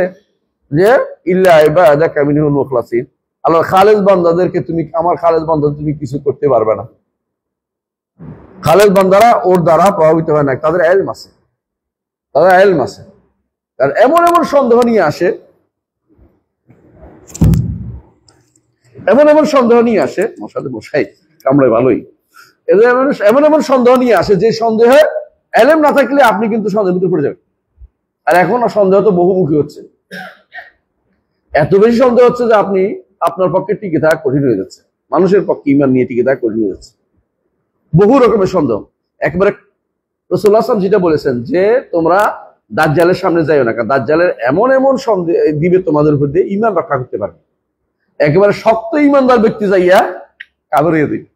যে ইল্লা ইবাদাকা মিনহুল মুখলাসিন, আল্লাহ খালেস বান্দাদেরকে তুমি, আমার খালেস বান্দা তুমি কিছু করতে পারবে না। খালেস বান্দারা ওর দ্বারা প্রভাবিত হয় না, তাদের ইলম আছে, তাদের ইলম আছে। আর এমন এমন সন্দেহ নিয়ে আসে, এমন এমন সন্দেহ নিয়ে আসে, মশাতে মশাই কামড়ায় ভালোই, এদের এমন এমন সন্দেহ নিয়ে আসে যে সন্দেহে ইলম না থাকলে আপনি কিন্তু সন্দেহের ভিতরে পড়ে যাবেন। আর এখন সন্দেহ তো বহুমুখী হচ্ছে, এত বেশি সন্দেহ হচ্ছে যে আপনি আপনার পক্ষে টিকে থাকা কঠিন হয়ে যাচ্ছে, মানুষের পক্ষে ইমান নিয়ে টিকে থাকা কঠিন হয়ে যাচ্ছে। বহু রকমের সন্দেহ। একবারে রাসূলুল্লাহ সাল্লাল্লাহু আলাইহি ওয়াসাল্লাম যেটা বলেছেন যে তোমরা দাজ্জালের সামনে যাইও না, কারণ দাজ্জালের এমন এমন সন্দেহ দিবে তোমাদের উপর দিয়ে ইমান রক্ষা করতে পারবে। একেবারে শক্ত ইমানদার ব্যক্তি যাইয়া কাবরিয়ে দিবে।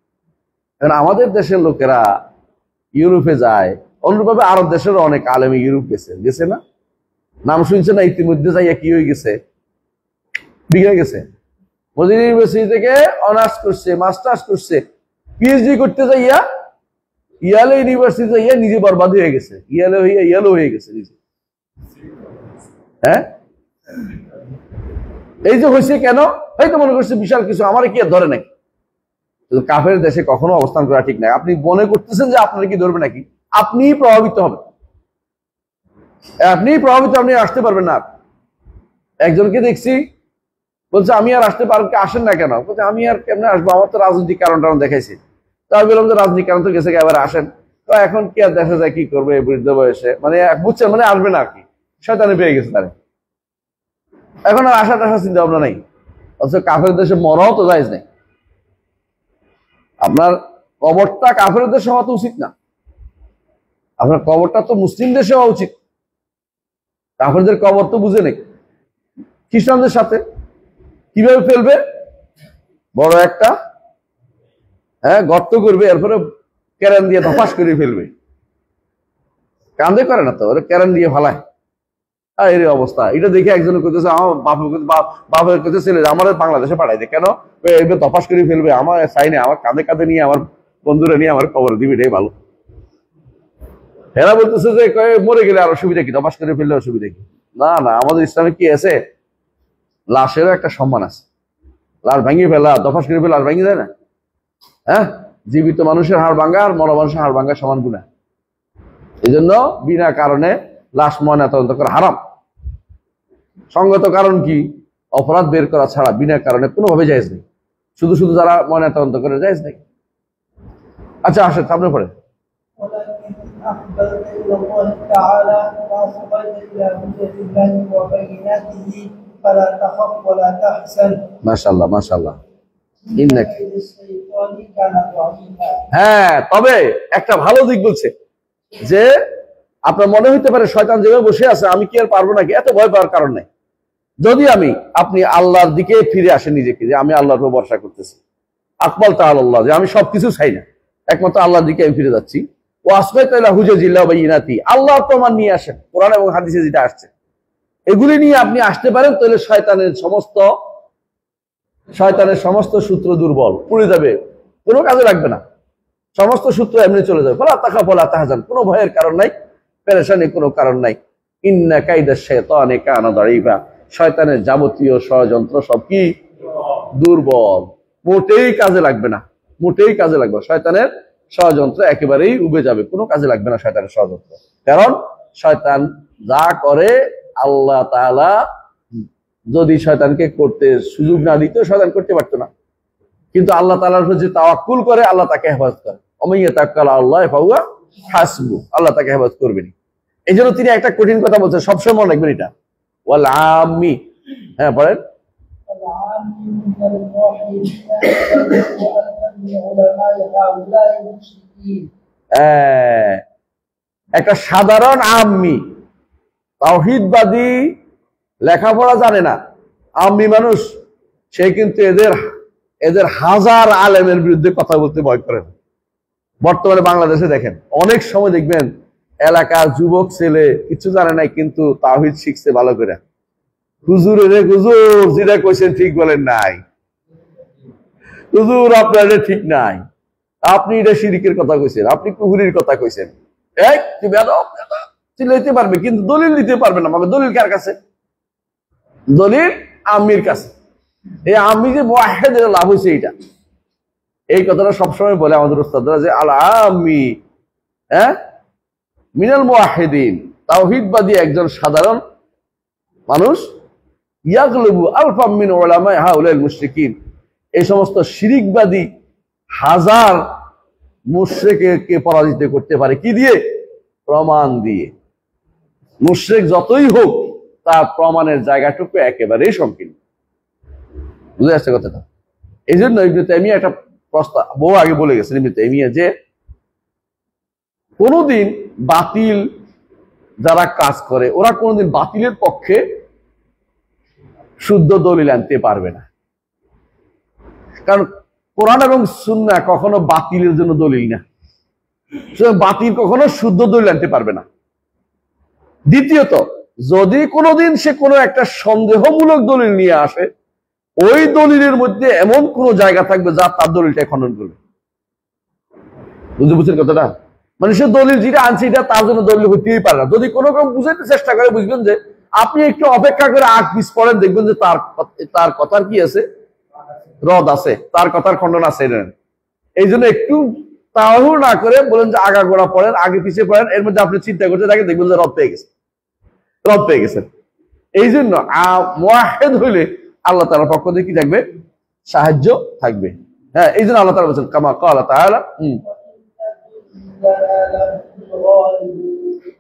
কারণ আমাদের দেশের লোকেরা ইউরোপে যায়, অনুরূপভাবে আরব দেশেরও অনেক আলেম ইউরোপ গেছে না, নাম শুনছে না? ইতিমধ্যে যাইয়া কি হয়ে গেছে, বিগড়ে গেছে। মদিনা ইউনিভার্সিটি থেকে অনার্স করছে, মাস্টার্স করছে, পিএইচডি করতে যাইয়া ইয়ালে ইউনিভার্সিটি যাইয়া নিজে বরবাদ হয়ে গেছে, ইয়ালো হয়ে গেছে নিজে। হ্যাঁ, এই যে হয়েছে কেন? হয়তো মনে করছে বিশাল কিছু, আমার কি আর ধরে নাকি? কাফের দেশে কখনো অবস্থান করা ঠিক নাই। আপনি মনে করতেছেন যে আপনার কি ধরবে নাকি? আপনি প্রভাবিত হবেন, আপনি প্রভাবিত, আপনি আসতে পারবেন না। একজনকে দেখছি বলছে আমি আর আসতে পারবো, আসেন না কেন? বলছে আমি আর কেমনে আসবো, আমার তো রাজনৈতিক কারণ দেখাইছি। তো আমি বললাম যে রাজনৈতিক কারণ তো গেছে, এবার আসেন। তো এখন কি আর দেখা যায়, কি করবে বৃদ্ধ বয়সে, মানে বুঝছেন, মানে আসবে না আর কি, শয়তানে পেয়ে গেছে তারে। এখন আর আশা টাশা চিন্তা ভাবনা নাই। অথচ কাফের দেশে মরাও তো জায়েজ নাই। আপনার কবরটা কাফের দেশে হওয়া তো উচিত না, আপনার কবরটা তো মুসলিম দেশে হওয়া উচিত। কাফেরদের কবর তো বুঝে নেই। খ্রিস্টানদের সাথে কিভাবে ফেলবে? বড় একটা গর্ত করবে, এরপরে ক্যারেন দিয়ে ধপাস করে ফেলবে। কান্দে করে না তো, ওরা ক্যারেন দিয়ে ফালায়। আর এর অবস্থা, এটা দেখে একজনে করতেছে, আমার বাপের কাছে ছেলে আমার বাংলাদেশে পাঠাই দেয় কেন, ধপাস করে ফেলবে, আমার চাই না, আমার কাঁধে কাঁধে নিয়ে আমার বন্ধুরা নিয়ে আমার কবর দিবে, এটাই ভালো। এরা বলতেছে যে মরে গেলে আর অসুবিধা কি, ধপাস করে ফেললে অসুবিধা কি? না না, আমাদের ইসলামে কি আছে, লাশেরও একটা সম্মান আছে। লাশ ভাঙিয়ে ফেলা, দফাস করে ফেলা, লাশ ভাঙিয়ে যায় না? হ্যাঁ, জীবিত মানুষের হাড় ভাঙ্গা আর মরা মানুষের হাড় ভাঙ্গা সমান গুনাহ। এই জন্য বিনা কারণে লাশ ময়না তদন্ত করা হারাম। সঙ্গত কারণ কি? অপরাধ বের করা ছাড়া বিনা কারণে কোনোভাবে জায়েজ নেই। শুধু শুধু যারা ময়না তদন্ত করে জায়েজ নেই। আচ্ছা আসে সামনে পড়ে। মাশাআল্লাহ মাশাআল্লাহ। হ্যাঁ, তবে একটা ভালো দিক বলছে যে আপনার মনে হইতে পারে শয়তান যেভাবে বসে আছে আমি কি আর পারবো নাকি, এত ভয় পাওয়ার কারণ নাই। যদি আপনি আল্লাহর দিকে ফিরে আসেন নিজেকে, যে আমি আল্লাহর উপর ভরসা করতেছি, আকবাল তাআলা, যে আমি সবকিছু চাই না, একমাত্র আল্লাহর দিকে আমি ফিরে যাচ্ছি। ও আসমাইতাল্লাহ হুজাজিল্লাহ বাইনাতি, আল্লাহর প্রমাণ নিয়ে আসেন, কোরআন এবং হাদিসে যেটা আসছে এগুলি নিয়ে আপনি আসতে পারেন, তাহলে শয়তানের সমস্ত সূত্র দুর্বল পড়ে যাবে, কোনো কাজে লাগবে না, সমস্ত সূত্র এমনি চলে যাবে। ফালা তাখাফ ওয়ালা তাহজান, কোনো ভয়ের কারণ নাই, পেরেশানি কোনো কারণ নাই। ইন্না কাইদাশ শাইতানি কানা দাঈফা, শয়তানের যাবতীয় ষড়যন্ত্র সব কি দুর্বল, মোটেই কাজে লাগবে না, মোটেই কাজে লাগবে। শয়তানের ষড়যন্ত্র একেবারেই উবে যাবে, কোনো কাজে লাগবে না শয়তানের ষড়যন্ত্র। কারণ শয়তান যা করে আল্লাহ তাআলা যদি শয়তানকে করতে সুযোগ না দিত, শয়তান করতে পারতো না। কিন্তু আল্লাহ তাআলার উপর যে তাওয়াক্কুল করে আল্লাহ তাকে হেফাজত করে। ওমাইয়া তাওয়াক্কাল আল্লাহ ফাহুয়া হাসবু, আল্লাহ তাকে হেফাজত করবেন। এই জন্য তিনি একটা কঠিন কথা বলছেন, সবসময় মনে রাখবেন এটা। ওয়াল আম্মি, হ্যাঁ পড়েন। একটা সাধারণ আম্মি, তাওহীদবাদী, লেখাপড়া জানে না আম্মি মানুষ, সে কিন্তু এদের হাজার আলেমের বিরুদ্ধে কথা বলতে ভয় করে না। বর্তমানে বাংলাদেশে দেখেন অনেক সময় দেখবেন এলাকার যুবক ছেলে কিছু জানে নাই, কিন্তু তাওহীদ শিখছে ভালো করে, হুজুর রে হুজুর যেটা কইছেন ঠিক বলেন নাই, হুজুর আপনার এটা ঠিক নাই, আপনি এটা শিরিকের কথা কইছেন, আপনি কুহুরির কথা কইছেন। এই তুই বেয়াদব, চিল্লাইতে পারবে কিন্তু দলিল দিতে পারবে না। দলিল কার কাছে? দলিল আমির কাছে। এই আমি যে মুআহহিদ এর লাভ হয়েছে এইটা, এই কথাটা সবসময় বলে আমাদের উস্তাদরা যে আল আমি মিনাল মুআহহিদিন, তাওহীদবাদী একজন সাধারণ মানুষ, ইয়াগলিবু আলফাম মিন উলামা হাউলাল মুশরিকিন, এই সমস্ত শিরিকবাদী হাজার মুশরিককে পরাজিত করতে পারে কি দিয়ে? প্রমাণ দিয়ে। মুশরিক যতই হোক তার প্রমাণের জায়গাটুকু একেবারেই সংকীর্ণ। বুঝে আসছে কথাটা? এই জন্য ইবনে তাইমিয়া একটা প্রস্তাব বহু আগে বলে গেছেন ইবনে তাইমিয়া যে কোনদিন বাতিল যারা কাজ করে ওরা কোনদিন বাতিলের পক্ষে শুদ্ধ দলিল আনতে পারবে না, কারণ কোরআন এবং সুন্নাহ কখনো বাতিলের জন্য দলিল না, বাতিল কখনো শুদ্ধ দলিল আনতে পারবে না। দ্বিতীয়ত, যদি কোনোদিন সে কোনো একটা সন্দেহমূলক দলিল নিয়ে আসে, ওই দলিলের মধ্যে এমন কোন জায়গা থাকবে যা তার দলিলটা খণ্ডন করবে। বুঝতে বুঝছেন কথাটা? মানে সে দলিল যেটা আনছে এটা তার জন্য দলিল হইতেই পারে না। যদি কোনো রকম বুঝাইতে চেষ্টা করে, বুঝবেন যে আপনি একটু অপেক্ষা করে আগ পিছ পড়েন, দেখবেন যে তার কথার কি আছে? রদ আছে, তার কথার খণ্ডন আছে। এই জন্য একটু তাড়াহুড়ো না করে বলেন যে আগা গোড়া পড়েন, আগে পিছিয়ে পড়েন, এর মধ্যে আপনি চিন্তা করতে থাকেন, দেখবেন যে রদ পেয়ে গেছেন। এই জন্য মুআহহিদ হইলে আল্লাহ তাআলার পক্ষ থেকে কি থাকবে? সাহায্য থাকবে। হ্যাঁ, এই জন্য আল্লাহ তাআলা বলেছেন কামা ক্বালা তাআলা,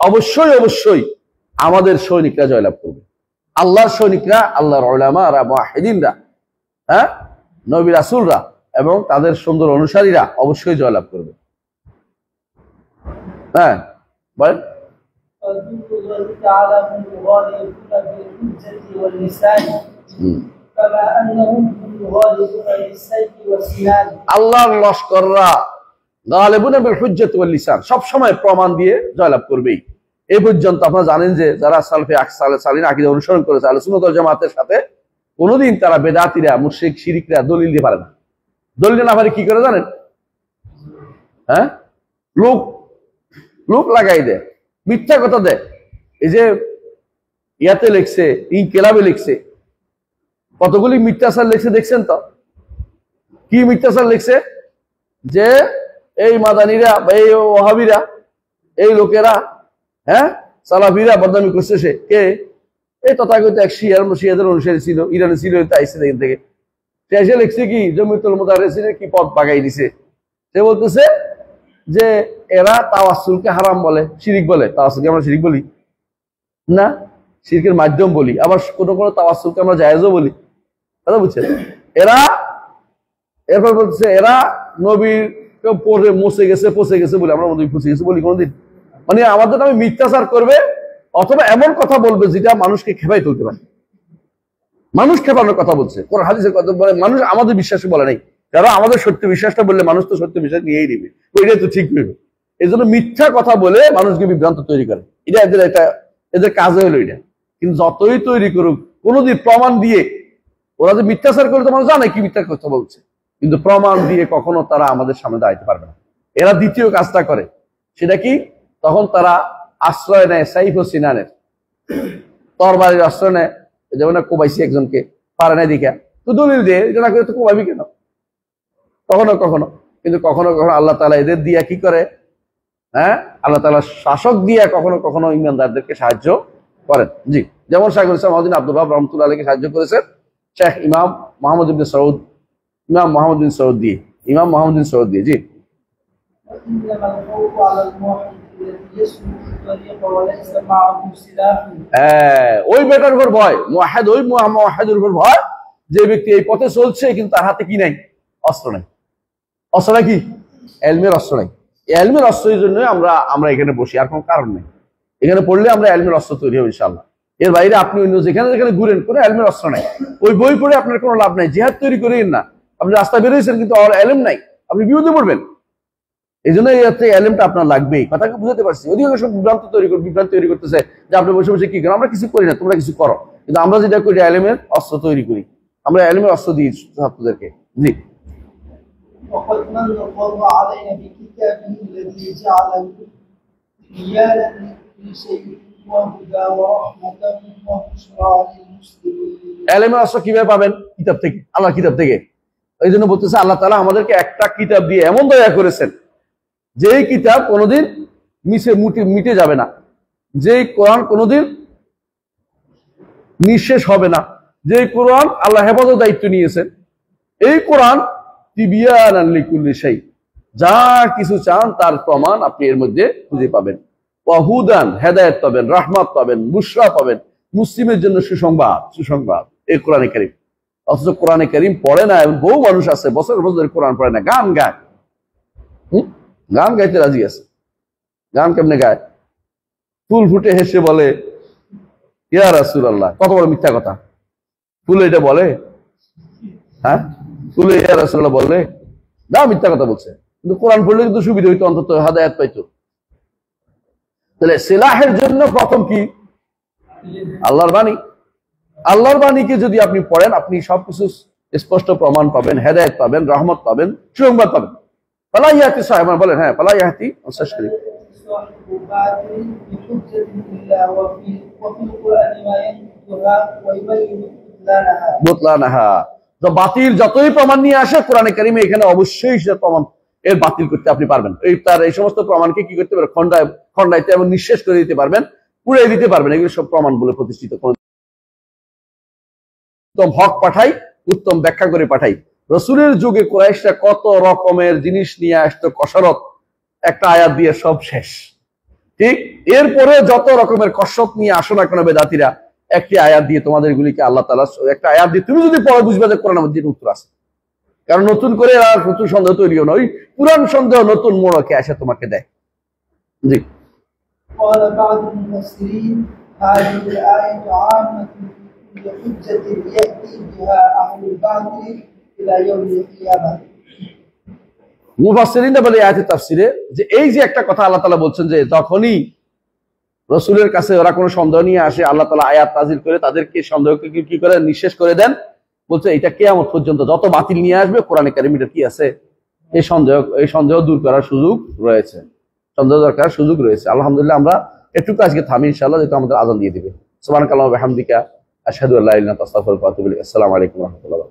অবশ্যই অবশ্যই আমাদের সৈনিকরা জয়লাভ করবে। আল্লাহর সৈনিকরা, আল্লাহর উলামারা, মুআহহিদিনরা, নবী রাসূলরা এবং তাদের সুন্দর অনুসারীরা অবশ্যই জয়লাভ করবে। হ্যাঁ বলেন। আল্লাহর লস্কররা গালিবুনা বিল হুজ্জাতি ওয়াল লিসান, সব সময় প্রমাণ দিয়ে জয়লাভ করবেই। এই পর্যন্ত আপনারা জানেন যে যারা সালফে সালিন আকীদা অনুসরণ করেছে আহলে সুন্নাত ওয়াল জামাতের সাথে, কোনদিন তারা বেদাতীরা, মুশরিক, শিরিকরা দলিল দিতে পারে না। দলিল না পারে কি করে জানেন? লোক লাগাই দেয়, মিথ্যা কথা দেয়। এই যে ইয়াতে লিখছে, ইনকিলাবে লিখছে, কতগুলি মিথ্যাচার লিখছে দেখছেন তো? কি মিথ্যাচার লিখছে? যে এই মাদানীরা, এই ওয়াহাবিরা, এই লোকেরা, সালাফিরা বদনামি করছে। সে কে? এই তথাকথিত এক শিয়াদের অনুসারী ছিল, ইরানে ছিল, তাইছে এখান থেকে। সে এসে লিখছে কি জমিয়তুল মুদাররিসিনের কি পদ পাকাই দিছে। সে বলতেছে যে এরা তাওয়াসসুলকে হারাম বলে, শিরিক বলে। তাওয়াসসুলকে আমরা শিরিক বলি না, শিরকের মাধ্যম বলি। আবার কোনো কোনো তাওয়াসসুলকে আমরা জায়েজও বলি। কথা বুঝছেন? এরপর বলতেছে এরা নবীর পরে পচে গেছে বলে আমরা নবী পচে গেছে বলি কোনদিন? মানে আমাদের নামে মিথ্যাচার করবে, অথবা এমন কথা বলবে যেটা মানুষকে খেপাই তুলতে পারে। মানুষ খেপানোর কথা বলছে, কোন হাদিসের কথা বলে, মানুষ আমাদের বিশ্বাসে বলে নাই। কারণ আমাদের সত্য বিশ্বাসটা বললে মানুষ তো সত্য বিশ্বাস নিয়েই নিবে, ওইটাই তো ঠিক নেবে। এই জন্য মিথ্যা কথা বলে মানুষকে বিভ্রান্ত তৈরি করে, এটা এদের কাজে হলো এটা। কিন্তু যতই তৈরি করুক, কোনোদিন প্রমাণ দিয়ে, ওরা যে মিথ্যাচার করে তো মানুষ জানে কি মিথ্যা কথা বলছে, কিন্তু প্রমাণ দিয়ে কখনো তারা আমাদের সামনে দাঁড়াতে পারবে না। এরা দ্বিতীয় কাজটা করে, সেটা কি? তখন তারা আশ্রয় নেয় সাইফ ও সিনানের, তরবারির আশ্রয় নেয়। যেমন কোবাইছি একজনকে, পারে না দিকা, তো দলিল দিয়ে এটা না করে তো কোবাবি কেন? কখনো কখনো, কিন্তু কখনো কখনো আল্লাহ তাআলা এদের দিয়া কি করে? আল্লাহ তাআলা শাসক দিয়া কখনো কখনো ইমানদারদেরকে সাহায্য করেন। জি, যেমন শাইখুল ইসলাম মুহাম্মদ বিন আব্দুল ওয়াহাব রাহমাতুল্লাহ আলাইহি সাহায্য করেছেন শেখ ইমাম মুহাম্মদ বিন সৌদ দিয়ে। জি, ওই বেটার উপর ভয়, মুআহহিদের উপর ভয়, যে ব্যক্তি এই পথে চলছে কিন্তু তার হাতে কি নাই? অস্ত্র নাই। অস্ত্রটা কি? ইলমের অস্ত্র নাই। ইলমের অস্ত্রের জন্য আমরা এখানে বসি, আর কোনো কারণ নেই। এখানে পড়লে আমরা ইলমের অস্ত্র তৈরি হবে ইনশাআল্লাহ। এর বাইরে আপনি অন্য যেখানে ঘুরেন, কোনো ইলমের অস্ত্র নাই। ওই বই পড়ে আপনার কোনো লাভ নাই। জিহাদ তৈরি করেন না, আপনি রাস্তা বেরোয়েছেন কিন্তু আর ইলম নাই, আপনি বিপদে পড়বেন। এই জন্য এই এলেমটা আপনার লাগবেই। কথাকে বুঝতে পারছি। অধিকাংশ বিভ্রান্তি তৈরি করতেছে যে আপনি বসে বসে কি করেন, আমরা কিছু করি না, তোমরা কিছু করো। কিন্তু আমরা যেটা করি এলেমের অস্ত্র তৈরি করি, আমরা এলেমের অস্ত্র দিই ছাত্রদেরকে। জি। وقد من الله علينا بكتابه الذي جعله بيانا لكل شيء وهدى ورحمة وبشرى للمسلمين। এলেমের অস্ত্র কিভাবে পাবেন? কিতাব থেকে, আল্লাহর কিতাব থেকে। এই জন্য বলতেছে আল্লাহ তাআলা আমাদেরকে একটা কিতাব দিয়ে এমন দয়া করেছেন যেই কিতাব কোনোদিন মিটে যাবে না, যেই কোরআন কোনোদিন নিঃশেষ হবে না, যেই কোরআন আল্লাহ হেফাজত দায়িত্ব নিয়েছেন। এই কোরআন তিবিয়ানান লিকুল্লি শাই, যা কিছু চান তার প্রমাণ আপনি এর মধ্যে খুঁজে পাবেন। ওয়াহুদান, হেদায়েত পাবেন, রাহমাত পাবেন, বুশরা পাবেন, মুসলিমের জন্য সুসংবাদ এই কোরআনে কারীম। অথচ কোরআনে কারীম পড়ে না, এবং বহু মানুষ আছে বছর বছর কোরআন পড়ে না, গান গায়। গান গাইতে রাজি আছে। গান কেমনে গায়? ফুল ফুটে হেসে বলে ইয়া রাসূলুল্লাহ। কত বড় মিথ্যা কথা! ফুল এটা বলে? হ্যাঁ, ফুল ইয়া রাসূলুল্লাহ বলে না, মিথ্যা কথা বলছে। কিন্তু কোরআন পড়লে কিন্তু সুবিধা হইতো, অন্তত হেদায়েত পাইতো। তাহলে সিলাহের জন্য প্রথম কি? আল্লাহর বাণী। আল্লাহর বাণীকে যদি আপনি পড়েন, আপনি সবকিছু স্পষ্ট প্রমাণ পাবেন, হেদায়েত পাবেন, রহমত পাবেন, সুসংবাদ পাবেন। ফালা ইয়াতি সাহেব বলেন, হ্যাঁ ফালা ইয়াতি শেষ করি। বাতিল যতই প্রমাণ নিয়ে আসে কোরআনে কারিমে এখানে অবশ্যই সে প্রমাণ এর বাতিল করতে আপনি পারবেন। এই সমস্ত প্রমাণকে কি করতে পারবেন? খণ্ডাইতে এবং নিঃশেষ করে দিতে পারবেন, পুড়িয়ে দিতে পারবেন। এগুলো সব প্রমাণ বলে প্রতিষ্ঠিত। উত্তম হক পাঠাই, উত্তম ব্যাখ্যা করে পাঠাই। রসুলের যুগে কুরাইশরা কত রকমের জিনিস নিয়ে আসতো, কসরত, একটা আয়াত দিয়ে সব শেষ। ঠিক এরপরে যত রকমের কসরত নিয়ে আসো না কেন বেদাতিরা, একটি আয়াত দিয়ে তোমাদের গুলিকে আল্লাহ তাআলা, একটা আয়াত দিয়ে তুমি যদি পড়ে বুঝবে যে কোরআনের মধ্যে উত্তর আছে। কারণ নতুন করে আর নতুন সন্দেহ তৈরিও নয়, পুরান সন্দেহ নতুন মোড়কে এসে তোমাকে দেয়। জি। قال بعض المفسرين هذه الآية عامة في كل حجة يأتي بها أهل الباطل إلى يوم القيامة। মুফাসসিরিনরা বলে আয়াতের তাফসিরে যে এই যে একটা কথা আল্লাহ তাআলা বলছেন যে যখনই রাসূলের কাছে ওরা কোনো সন্দেহ নিয়ে আসে, আল্লাহ তাআলা আয়াত নাযিল করে তাদেরকে সন্দেহকে কি করে নিঃশেষ করে দেন। বলছে এটা কিয়ামত পর্যন্ত যত বাতিল নিয়ে আসবে কোরআনে কারিমে কি আছে, এই সন্দেহ দূর করার সুযোগ রয়েছে, সন্দেহ দরকার সুযোগ রয়েছে। আলহামদুলিল্লাহ আমরা একটুকু আজকে থামি ইনশাআল্লাহ, যেহেতু আমাদের আযান দিয়ে দিবে। সুবহানাকাল্লাহু ওয়া বিহামদিকা আশহাদু আল্লা ইলাহা ইল্লা আনতা আস্তাগফিরুকা ওয়া আতুবু ইলাইক। আসসালামু আলাইকুম ওয়া রাহমাতুল্লাহ।